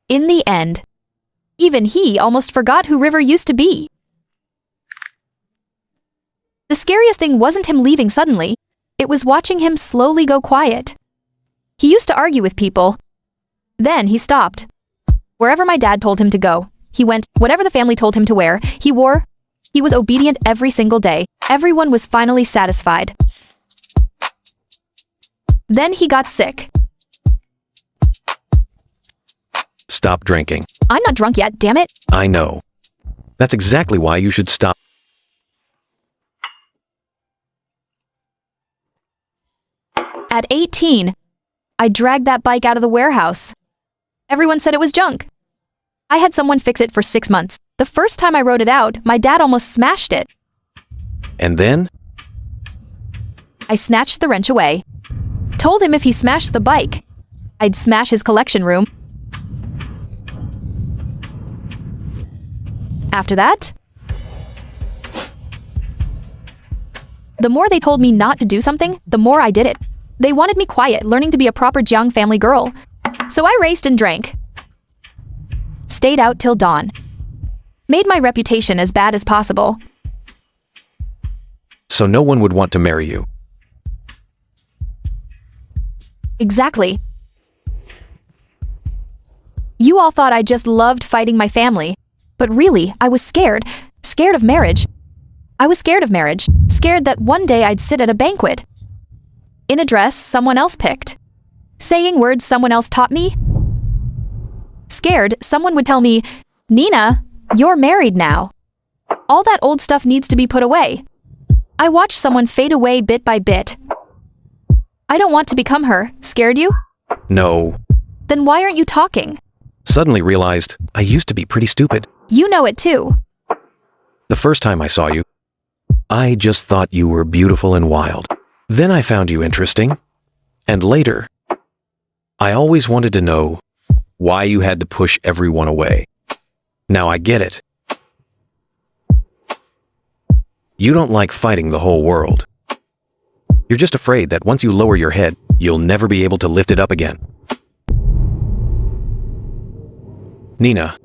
In the end, even he almost forgot who River used to be. The scariest thing wasn't him leaving suddenly. It was watching him slowly go quiet. He used to argue with people. Then he stopped. Wherever my dad told him to go, he went. Whatever the family told him to wear, he wore. He was obedient every single day. Everyone was finally satisfied. Then he got sick. Stop drinking. I'm not drunk yet, damn it. I know. That's exactly why you should stop. At 18, I dragged that bike out of the warehouse. Everyone said it was junk. I had someone fix it for 6 months. The first time I rode it out, my dad almost smashed it. And then? I snatched the wrench away. Told him if he smashed the bike, I'd smash his collection room. After that, the more they told me not to do something, the more I did it. They wanted me quiet, learning to be a proper Jiang family girl. So I raced and drank. Stayed out till dawn. Made my reputation as bad as possible. So no one would want to marry you. Exactly. You all thought I just loved fighting my family. But really, I was scared. Scared of marriage. I was scared of marriage. Scared that one day I'd sit at a banquet. In a dress someone else picked. Saying words someone else taught me. Scared someone would tell me, "Nina, you're married now. All that old stuff needs to be put away." I watched someone fade away bit by bit. I don't want to become her. Scared you? No. Then why aren't you talking? Suddenly realized I used to be pretty stupid. You know it too. The first time I saw you, I just thought you were beautiful and wild. Then I found you interesting. And later, I always wanted to know why you had to push everyone away. Now I get it. You don't like fighting the whole world. You're just afraid that once you lower your head, you'll never be able to lift it up again. Nina,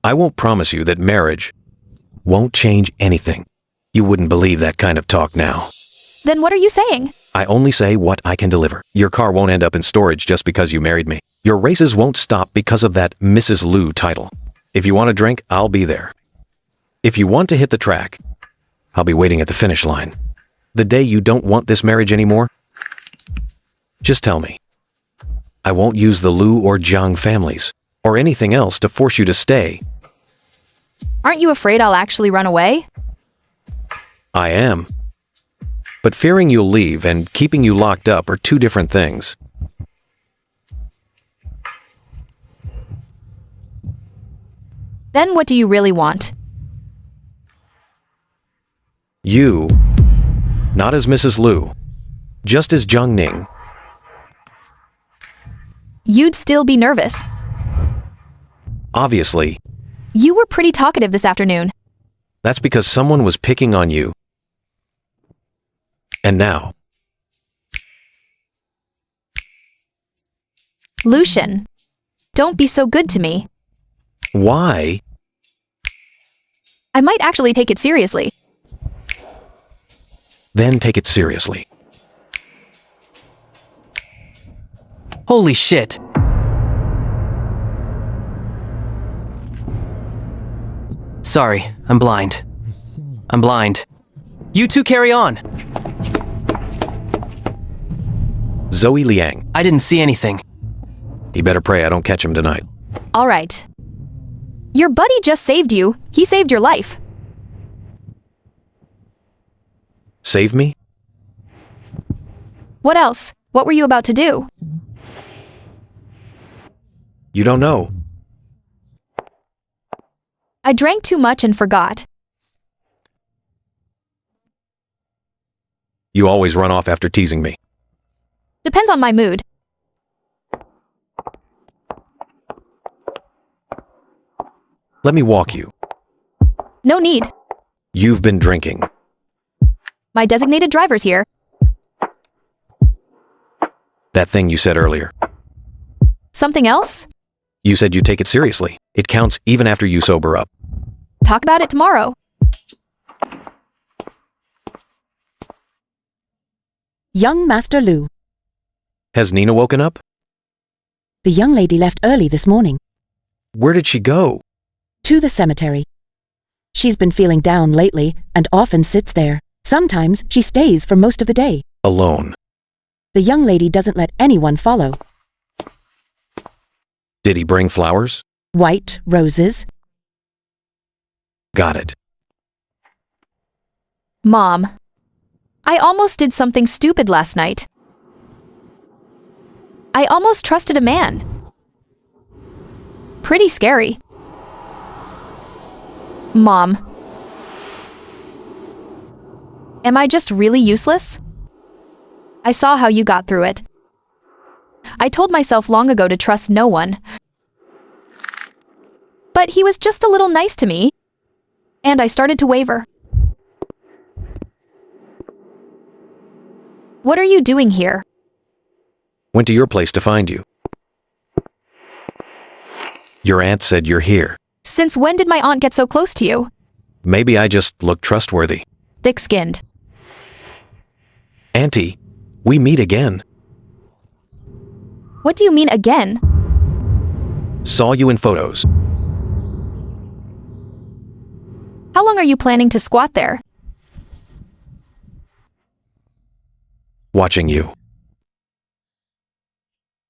I won't promise you that marriage won't change anything. You wouldn't believe that kind of talk now. Then what are you saying? I only say what I can deliver. Your car won't end up in storage just because you married me. Your races won't stop because of that Mrs. Liu title. If you want a drink, I'll be there. If you want to hit the track, I'll be waiting at the finish line. The day you don't want this marriage anymore, just tell me. I won't use the Liu or Jiang families, or anything else to force you to stay. Aren't you afraid I'll actually run away? I am. But fearing you'll leave and keeping you locked up are two different things. Then what do you really want? You, not as Mrs. Liu, just as Zheng Ning. You'd still be nervous. Obviously. You were pretty talkative this afternoon. That's because someone was picking on you. And now. Lucian, don't be so good to me. Why? I might actually take it seriously. Then take it seriously. Holy shit. Sorry, I'm blind. I'm blind. You two carry on. Zoe Liang. I didn't see anything. You better pray I don't catch him tonight. All right. Your buddy just saved you. He saved your life. Save me? What else? What were you about to do? You don't know. I drank too much and forgot. You always run off after teasing me. Depends on my mood. Let me walk you. No need. You've been drinking. My designated driver's here. That thing you said earlier. Something else? You said you'd take it seriously. It counts even after you sober up. Talk about it tomorrow. Young Master Liu. Has Nina woken up? The young lady left early this morning. Where did she go? To the cemetery. She's been feeling down lately and often sits there. Sometimes she stays for most of the day. Alone. The young lady doesn't let anyone follow. Did he bring flowers? White roses. Got it. Mom, I almost did something stupid last night. I almost trusted a man. Pretty scary. Mom. Am I just really useless? I saw how you got through it. I told myself long ago to trust no one. But he was just a little nice to me, and I started to waver. What are you doing here? Went to your place to find you. Your aunt said you're here. Since when did my aunt get so close to you? Maybe I just look trustworthy. Thick-skinned. Auntie, we meet again. What do you mean again? Saw you in photos. How long are you planning to squat there? Watching you.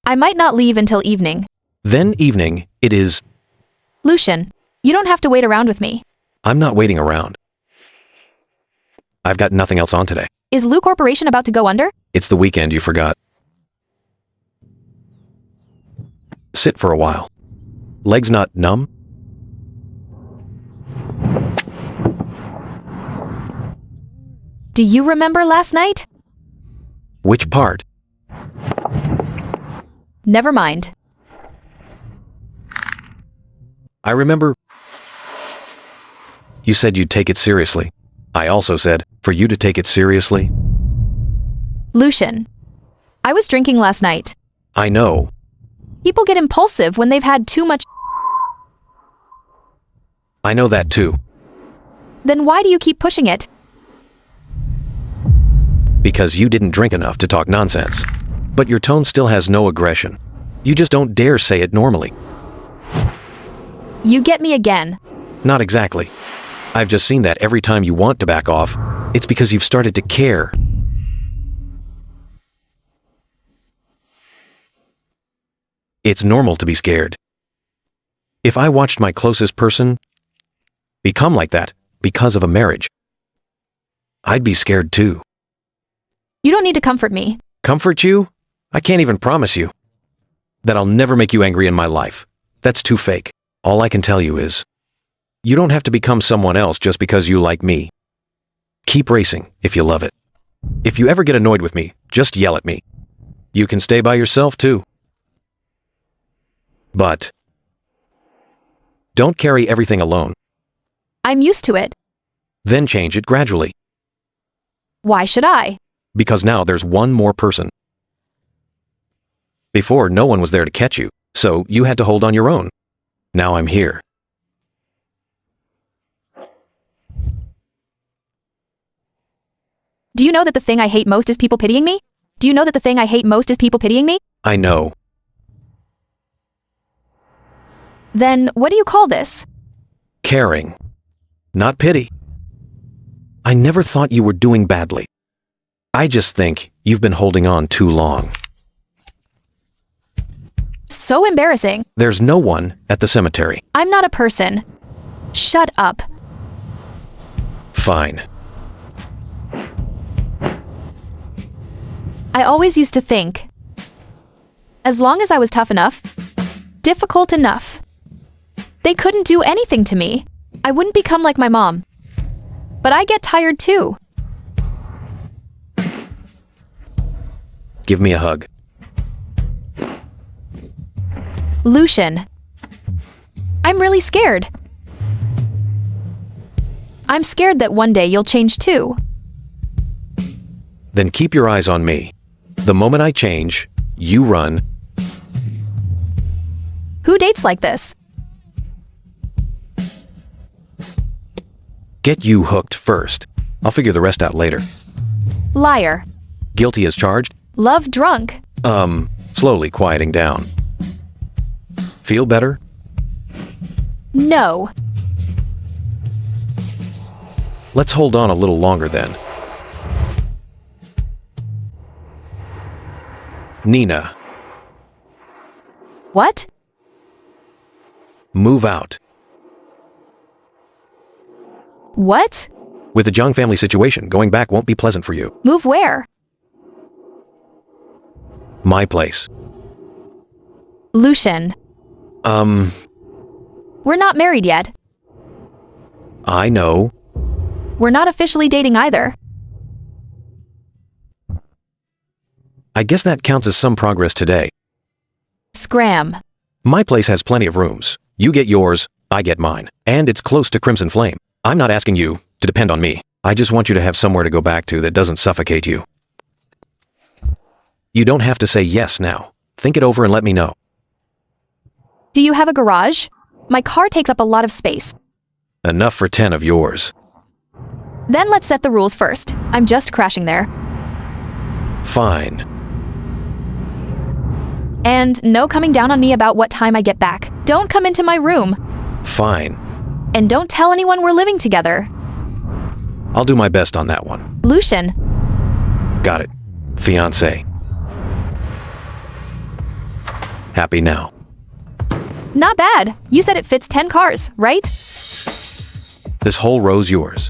I might not leave until evening. Then evening, it is. Lucian, you don't have to wait around with me. I'm not waiting around. I've got nothing else on today. Is Lou Corporation about to go under? It's the weekend, you forgot. Sit for a while. Legs not numb? Do you remember last night? Which part? Never mind. I remember. You said you'd take it seriously. I also said, for you to take it seriously. Lucian, I was drinking last night. I know. People get impulsive when they've had too much. I know that too. Then why do you keep pushing it? Because you didn't drink enough to talk nonsense. But your tone still has no aggression. You just don't dare say it normally. You get me again. Not exactly. I've just seen that every time you want to back off, it's because you've started to care. It's normal to be scared. If I watched my closest person become like that because of a marriage, I'd be scared too. You don't need to comfort me. Comfort you? I can't even promise you that I'll never make you angry in my life. That's too fake. All I can tell you is, you don't have to become someone else just because you like me. Keep racing if you love it. If you ever get annoyed with me, just yell at me. You can stay by yourself too. But don't carry everything alone. I'm used to it. Then change it gradually. Why should I? Because now there's one more person. Before, no one was there to catch you, so you had to hold on your own. Now I'm here. Do you know that the thing I hate most is people pitying me? Do you know that the thing I hate most is people pitying me? I know. Then what do you call this? Caring. Not pity. I never thought you were doing badly. I just think you've been holding on too long. So embarrassing. There's no one at the cemetery. I'm not a person. Shut up. Fine. I always used to think, as long as I was tough enough, difficult enough, they couldn't do anything to me. I wouldn't become like my mom. But I get tired too. Give me a hug. Lucian, I'm really scared. I'm scared that one day you'll change too. Then keep your eyes on me. The moment I change, you run. Who dates like this? Get you hooked first. I'll figure the rest out later. Liar. Guilty as charged? Love drunk. Slowly quieting down. Feel better? No. Let's hold on a little longer then. Nina, What? move out. What? With the Jung family situation, going back won't be pleasant for you. Move where? My place. Lucian, we're not married yet. I know. We're not officially dating either. I guess that counts as some progress today. Scram. My place has plenty of rooms. You get yours, I get mine. And it's close to Crimson Flame. I'm not asking you to depend on me. I just want you to have somewhere to go back to that doesn't suffocate you. You don't have to say yes now. Think it over and let me know. Do you have a garage? My car takes up a lot of space. Enough for 10 of yours. Then let's set the rules first. I'm just crashing there. Fine. And no coming down on me about what time I get back. Don't come into my room. Fine. And don't tell anyone we're living together. I'll do my best on that one. Lucian, Got it. Fiancé. Happy now. not bad. You said it fits 10 cars, right? This whole row's yours.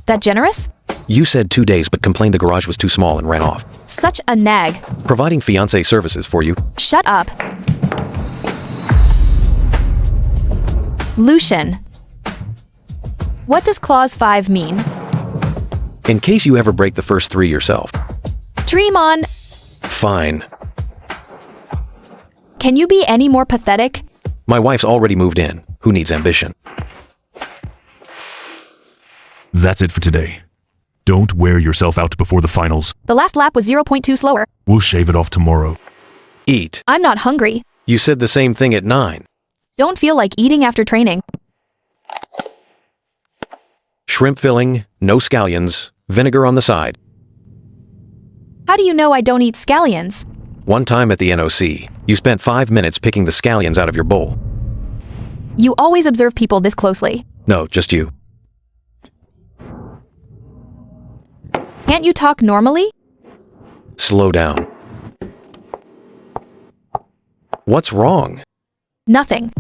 That generous? You said 2 days but complained the garage was too small and ran off. Such a nag. Providing fiancé services for you. Shut up. Lucian. What does Clause 5 mean? In case you ever break the first 3 yourself. Dream on. Fine. Can you be any more pathetic? My wife's already moved in. Who needs ambition? That's it for today. Don't wear yourself out before the finals. The last lap was 0.2 slower. We'll shave it off tomorrow. Eat. I'm not hungry. You said the same thing at 9. Don't feel like eating after training. Shrimp filling, no scallions, vinegar on the side. How do you know I don't eat scallions? One time at the NOC, you spent 5 minutes picking the scallions out of your bowl. You always observe people this closely. No, just you. Can't you talk normally? Slow down. What's wrong? Nothing.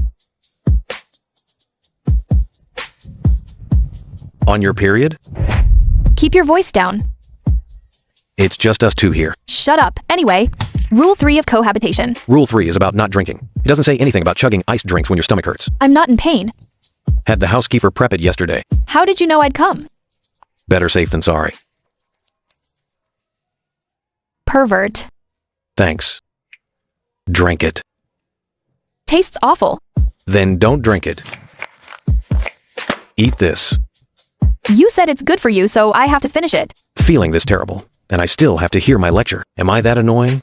On your period? Keep your voice down. It's just us two here. Shut up. Anyway, Rule 3 of cohabitation. Rule 3 is about not drinking. It doesn't say anything about chugging iced drinks when your stomach hurts. I'm not in pain. Had the housekeeper prep it yesterday. How did you know I'd come? Better safe than sorry. Pervert. Thanks. Drink it. Tastes awful. Then don't drink it. Eat this. You said it's good for you, so I have to finish it. Feeling this terrible, and I still have to hear my lecture. Am I that annoying?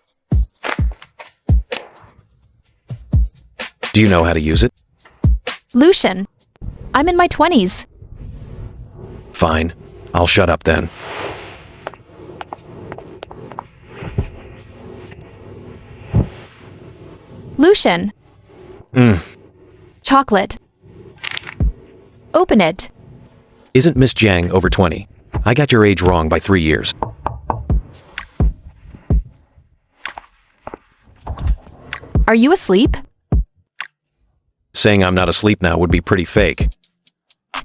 Do you know how to use it? Lucian. I'm in my 20s. Fine. I'll shut up then. Lucian. Chocolate. Open it. Isn't Miss Jiang over 20? I got your age wrong by 3 years. Are you asleep? Saying I'm not asleep now would be pretty fake.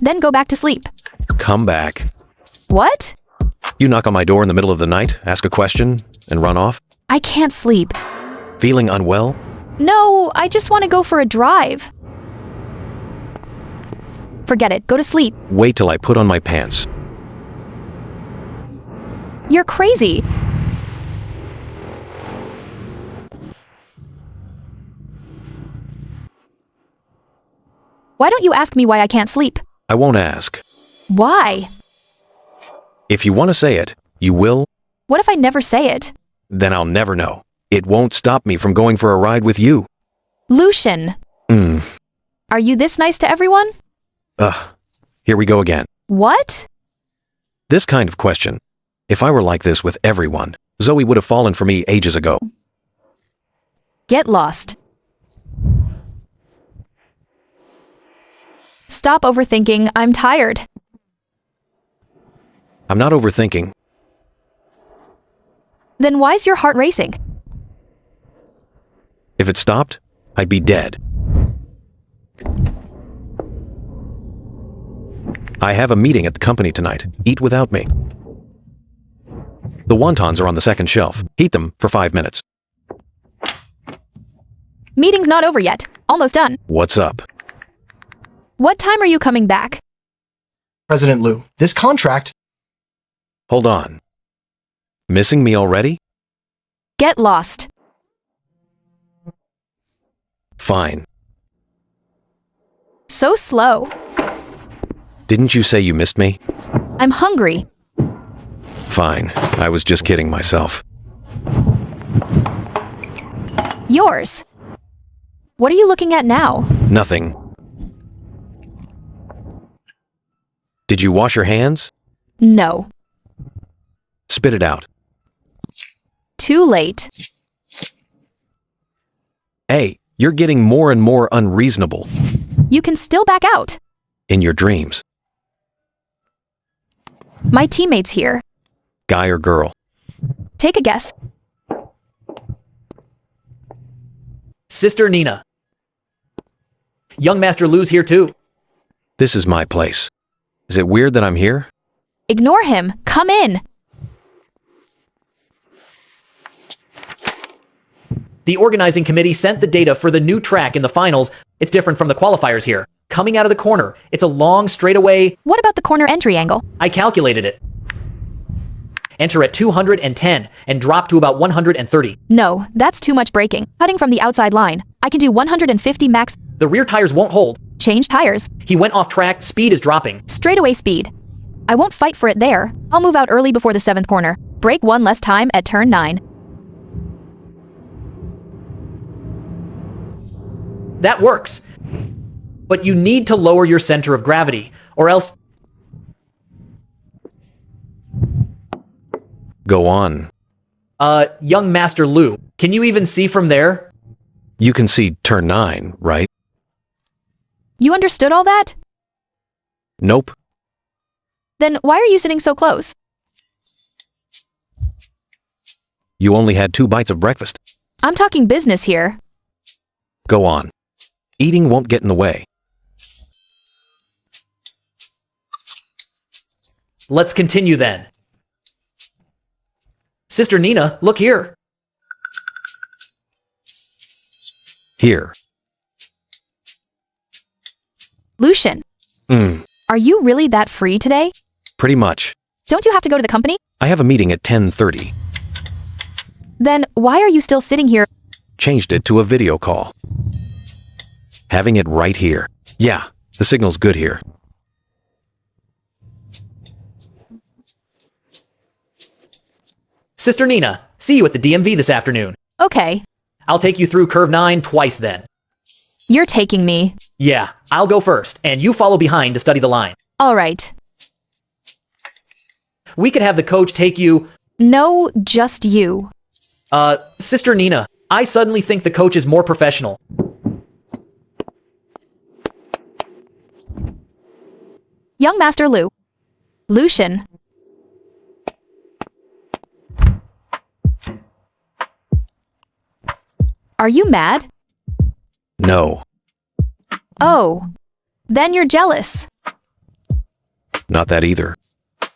Then go back to sleep. Come back. What? You knock on my door in the middle of the night, ask a question, and run off? I can't sleep. Feeling unwell? No, I just want to go for a drive. Forget it. Go to sleep. Wait till I put on my pants. You're crazy. Why don't you ask me why I can't sleep? I won't ask. Why? If you want to say it, you will, What if I never say it? then I'll never know. It won't stop me from going for a ride with you. Lucian. Are you this nice to everyone? Ugh. Here we go again. What? This kind of question. If I were like this with everyone, Zoe would have fallen for me ages ago. Get lost. Stop overthinking. I'm tired. I'm not overthinking. Then why's your heart racing? If it stopped, I'd be dead. I have a meeting at the company tonight. Eat without me. The wontons are on the second shelf. Heat them for 5 minutes. Meeting's not over yet. Almost done. What's up? What time are you coming back? President Liu, this contract... Hold on. Missing me already? Get lost. Fine. So slow. Didn't you say you missed me? I'm hungry. Fine. I was just kidding myself. Yours. What are you looking at now? Nothing. Did you wash your hands? No. Spit it out. Too late. Hey, you're getting more and more unreasonable. You can still back out. In your dreams. My teammate's here. Guy or girl? Take a guess. Sister Nina. Young Master Liu's here too. This is my place. Is it weird that I'm here? Ignore him. Come in. The organizing committee sent the data for the new track in the finals. It's different from the qualifiers here. Coming out of the corner, it's a long straightaway. What about the corner entry angle? I calculated it. Enter at 210 and drop to about 130. No, that's too much braking. Cutting from the outside line. I can do 150 max. The rear tires won't hold. Change tires. He went off track, speed is dropping. Straightaway speed. I won't fight for it there. I'll move out early before the 7th corner. Brake one less time at turn 9. That works. But you need to lower your center of gravity, or else... Go on. Young Master Liu, can you even see from there? You can see turn 9, right? You understood all that? Nope. Then why are you sitting so close? You only had 2 bites of breakfast. I'm talking business here. Go on. Eating won't get in the way. Let's continue then. Sister Nina, look here. Here. Lucian. Are you really that free today? Pretty much. Don't you have to go to the company? I have a meeting at 10:30. Then why are you still sitting here? Changed it to a video call. Having it right here. Yeah, the signal's good here. Sister Nina, see you at the DMV this afternoon. Okay. I'll take you through curve 9 twice then. You're taking me. Yeah, I'll go first, and you follow behind to study the line. All right. We could have the coach take you... No, just you. Sister Nina, I suddenly think the coach is more professional. Young Master Liu. Lucian. Are you mad? No, Oh. Then you're jealous. not that either.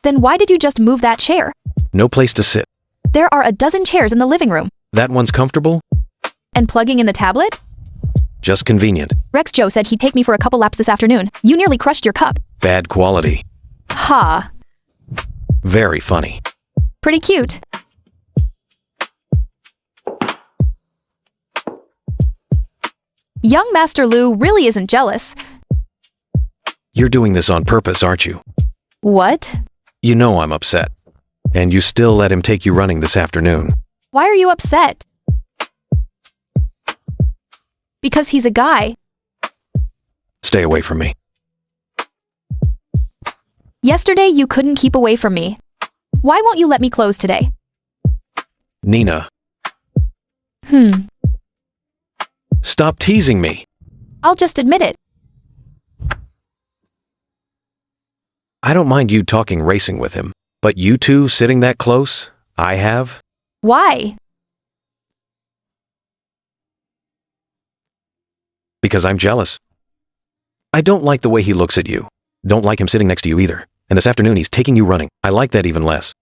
Then why did you just move that chair? No place to sit. There are a dozen chairs in the living room. That one's comfortable? And plugging in the tablet? Just convenient. Rex Joe said he'd take me for a couple laps this afternoon. You nearly crushed your cup. Bad quality. Ha. Very funny. Pretty cute. Young Master Liu really isn't jealous. You're doing this on purpose, aren't you? What? You know I'm upset. And you still let him take you running this afternoon. Why are you upset? Because he's a guy. Stay away from me. Yesterday you couldn't keep away from me. Why won't you let me close today? Nina, stop teasing me. I'll just admit it. I don't mind you talking racing with him, but you two sitting that close, I have? Why? Because I'm jealous. I don't like the way he looks at you. Don't like him sitting next to you either. And this afternoon he's taking you running. I like that even less.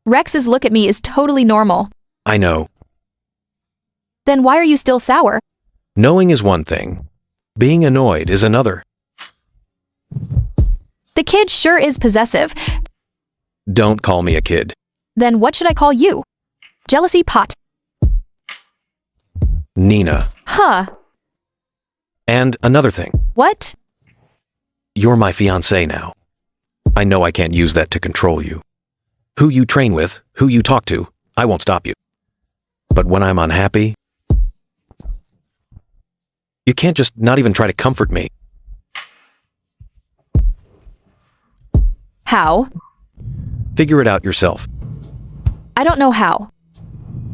Rex's look at me is totally normal. I know. Then why are you still sour? Knowing is one thing. Being annoyed is another. The kid sure is possessive. Don't call me a kid. Then what should I call you? Jealousy pot. Nina. Huh. And another thing. What? You're my fiancé now. I know I can't use that to control you. Who you train with, who you talk to, I won't stop you. But when I'm unhappy, you can't just not even try to comfort me. How? Figure it out yourself. I don't know how.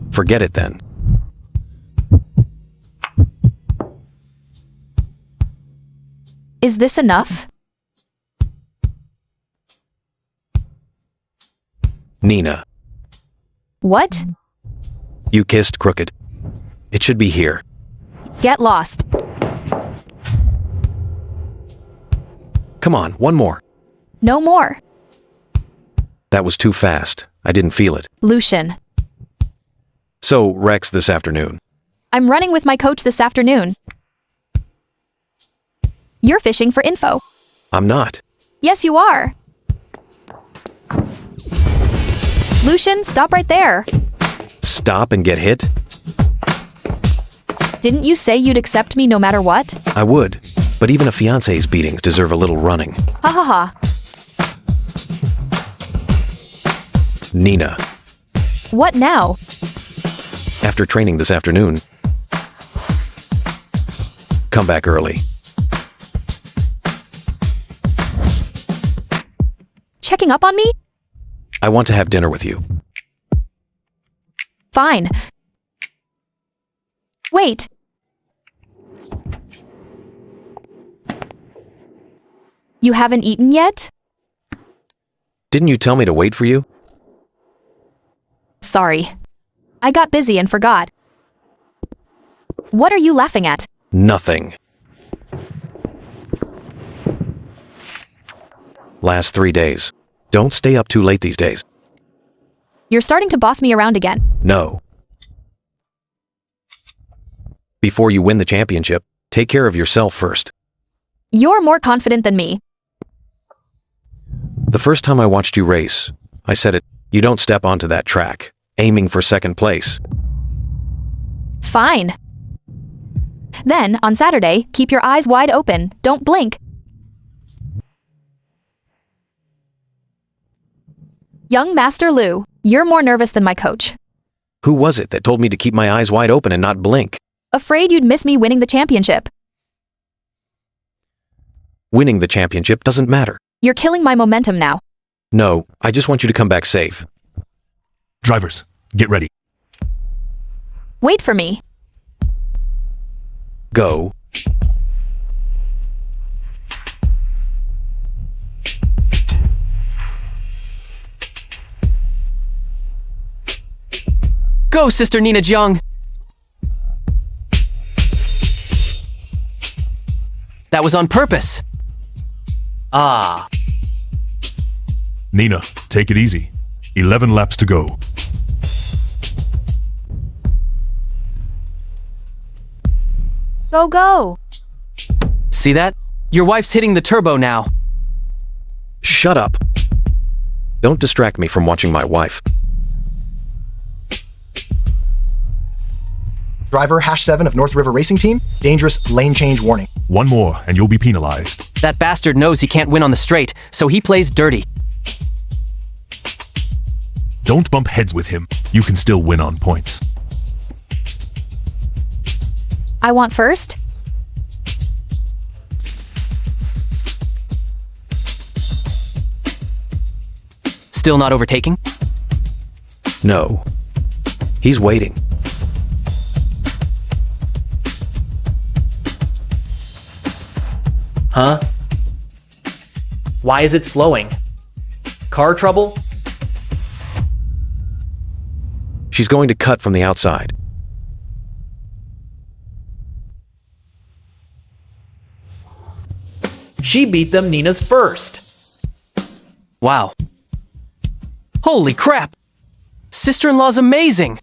Forget it then. Is this enough? Nina, What? you kissed Crooked. It should be here. Get lost. Come on, one more. No more. That was too fast. I didn't feel it. Lucian. So, Rex this afternoon. I'm running with my coach this afternoon. You're fishing for info. I'm not. Yes, you are. Lucian, stop right there. Stop and get hit? Didn't you say you'd accept me no matter what? I would. But even a fiancé's beatings deserve a little running. Ha ha ha. Nina, What now? after training this afternoon, come back early. Checking up on me? I want to have dinner with you. Fine. Wait. You haven't eaten yet? Didn't you tell me to wait for you? Sorry. I got busy and forgot. What are you laughing at? Nothing. Last 3 days. Don't stay up too late these days. You're starting to boss me around again. No. Before you win the championship, take care of yourself first. You're more confident than me. The first time I watched you race, I said it, you don't step onto that track, aiming for second place. Fine. Then, on Saturday, keep your eyes wide open. Don't blink. Young Master Lou, you're more nervous than my coach. Who was it that told me to keep my eyes wide open and not blink? Afraid you'd miss me winning the championship. Winning the championship doesn't matter. You're killing my momentum now. No, I just want you to come back safe. Drivers, get ready. Wait for me. Go. Go, Sister Nina Jiang! That was on purpose. Ah. Nina, take it easy. 11 laps to go. Go, go. See that? Your wife's hitting the turbo now. Shut up. Don't distract me from watching my wife. Driver #7 of North River Racing Team, dangerous lane change warning. One more, and you'll be penalized. That bastard knows he can't win on the straight, so he plays dirty. Don't bump heads with him. You can still win on points. I want first. Still not overtaking? No. He's waiting. Huh? Why is it slowing? Car trouble? She's going to cut from the outside. She beat them Nina's first. Wow. Holy crap! Sister-in-law's amazing!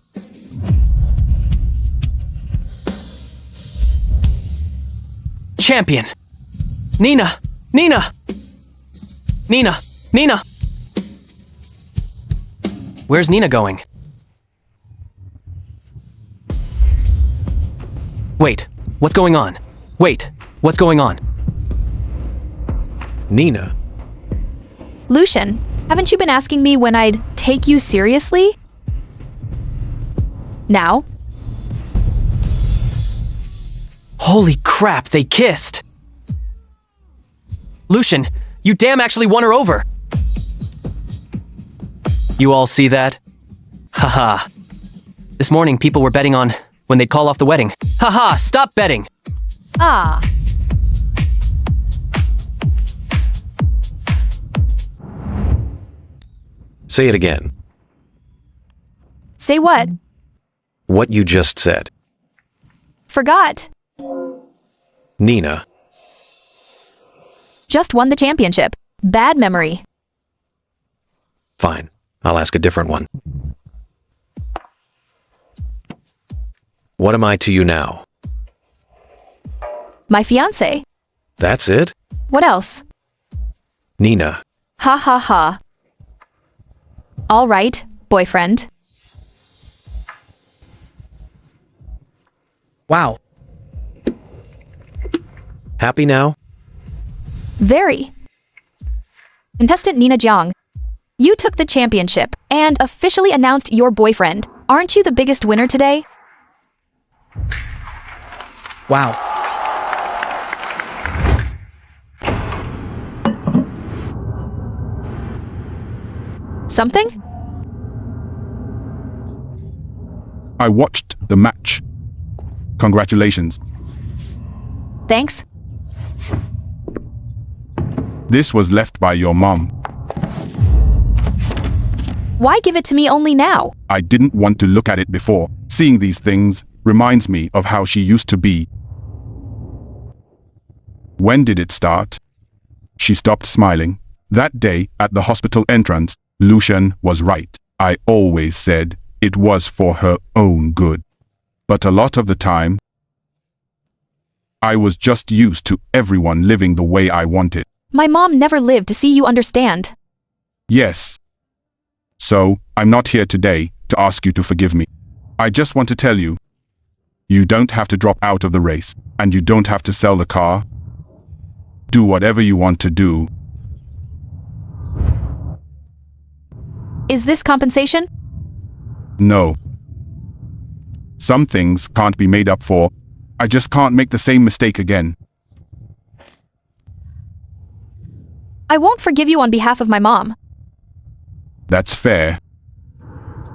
champion. Nina! Nina! Nina! Nina! Where's Nina going? Wait, what's going on? Wait, what's going on? Nina, Lucian, haven't you been asking me when I'd take you seriously? Now? Holy crap, they kissed! Lucian, you damn actually won her over! You all see that? Haha. This morning people were betting on when they'd call off the wedding. Haha, stop betting! Ah. say it again. Say what? What you just said. Forgot. Nina, Just won the championship. Bad memory. fine. I'll ask a different one. What am I to you now? My fiancé. That's it? What else? Nina, Ha ha ha. All right, boyfriend. Wow. happy now? Very. Contestant Nina Jiang, you took the championship and officially announced your boyfriend. Aren't you the biggest winner today? Wow. Something? I watched the match. Congratulations. Thanks. This was left by your mom. Why give it to me only now? I didn't want to look at it before. Seeing these things reminds me of how she used to be. When did it start? She stopped smiling. That day at the hospital entrance, Lucian was right. I always said it was for her own good. But a lot of the time, I was just used to everyone living the way I wanted. My mom never lived to see you understand. Yes. So, I'm not here today to ask you to forgive me. I just want to tell you, you don't have to drop out of the race, and you don't have to sell the car. Do whatever you want to do. Is this compensation? No. Some things can't be made up for. I just can't make the same mistake again. I won't forgive you on behalf of my mom. That's fair.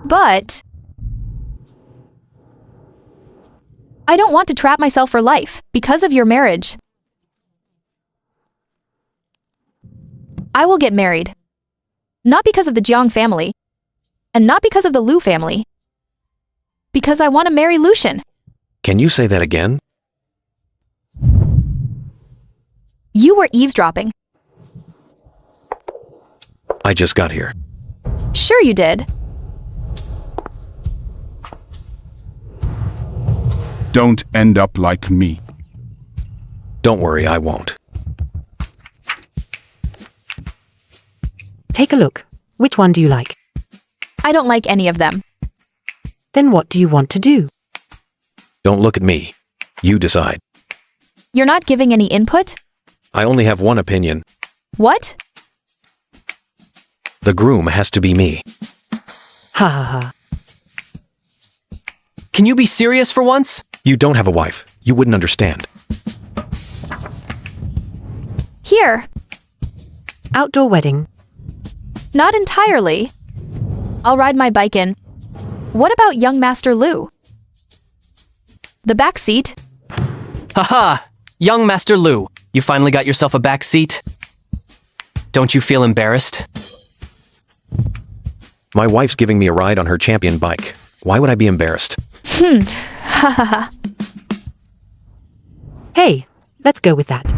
But I don't want to trap myself for life because of your marriage. I will get married. Not because of the Jiang family, and not because of the Lu family. Because I want to marry Lucian. Can you say that again? You were eavesdropping. I just got here. Sure you did. Don't end up like me. Don't worry, I won't. Take a look. Which one do you like? I don't like any of them. Then what do you want to do? Don't look at me. You decide. You're not giving any input? I only have one opinion. What? The groom has to be me. Ha ha ha. Can you be serious for once? You don't have a wife. You wouldn't understand. Here. Outdoor wedding. Not entirely. I'll ride my bike in. What about young Master Lu? The back seat? Haha! Young Master Lu, you finally got yourself a back seat? Don't you feel embarrassed? My wife's giving me a ride on her champion bike. Why would I be embarrassed? Ha ha ha. Hey, let's go with that.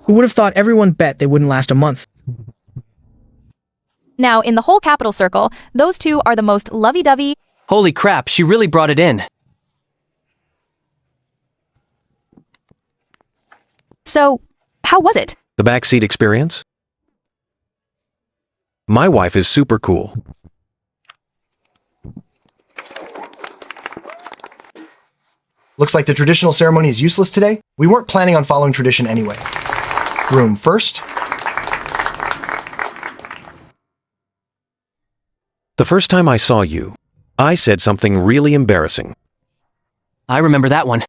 Who would have thought everyone bet they wouldn't last a month? Now, in the whole capital circle, those two are the most lovey-dovey. Holy crap, she really brought it in. So, how was it? The backseat experience? My wife is super cool. Looks like the traditional ceremony is useless today. We weren't planning on following tradition anyway. Groom first. The first time I saw you, I said something really embarrassing. I remember that one.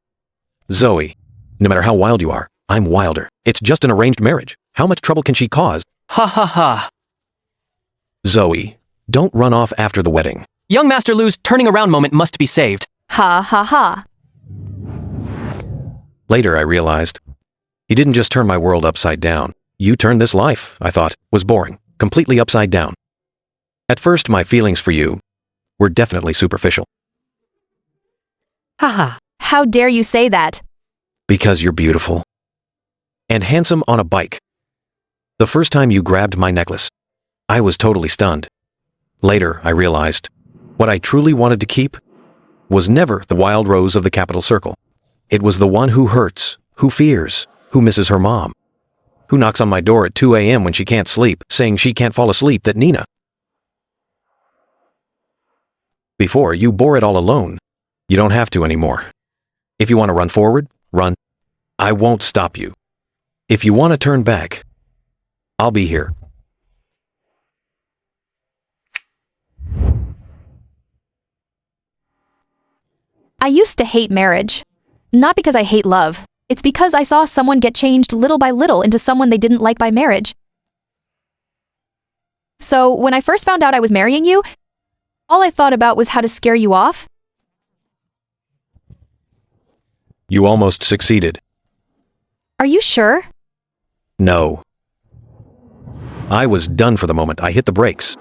Zoe, no matter how wild you are, I'm wilder. It's just an arranged marriage. How much trouble can she cause? Ha ha ha. Zoe, don't run off after the wedding. Young Master Lu's turning around moment must be saved. Ha ha ha. Later I realized, you didn't just turn my world upside down. You turned this life, I thought, was boring, completely upside down. At first, my feelings for you were definitely superficial. Haha. How dare you say that? Because you're beautiful. And handsome on a bike. The first time you grabbed my necklace, I was totally stunned. Later, I realized, what I truly wanted to keep was never the wild rose of the capital circle. It was the one who hurts, who fears, who misses her mom, who knocks on my door at 2 a.m. when she can't sleep, saying she can't fall asleep, that Nina. Before, you bore it all alone. You don't have to anymore. If you want to run forward, run. I won't stop you. If you want to turn back, I'll be here. I used to hate marriage. Not because I hate love. It's because I saw someone get changed little by little into someone they didn't like by marriage. So, when I first found out I was marrying you, all I thought about was how to scare you off. You almost succeeded. Are you sure? No. I was done for the moment I hit the brakes.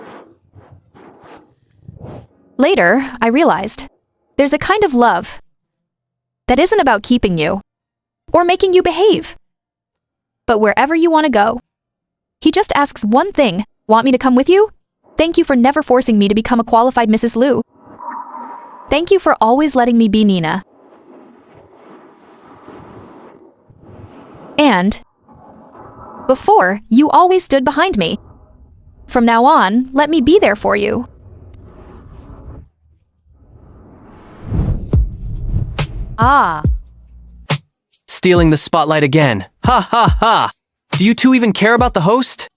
Later, I realized there's a kind of love that isn't about keeping you or making you behave, but wherever you want to go. He just asks one thing: want me to come with you? Thank you for never forcing me to become a qualified Mrs. Lu. Thank you for always letting me be Nina. And before, you always stood behind me. From now on, let me be there for you. Ah. Stealing the spotlight again. Ha ha ha. Do you two even care about the host?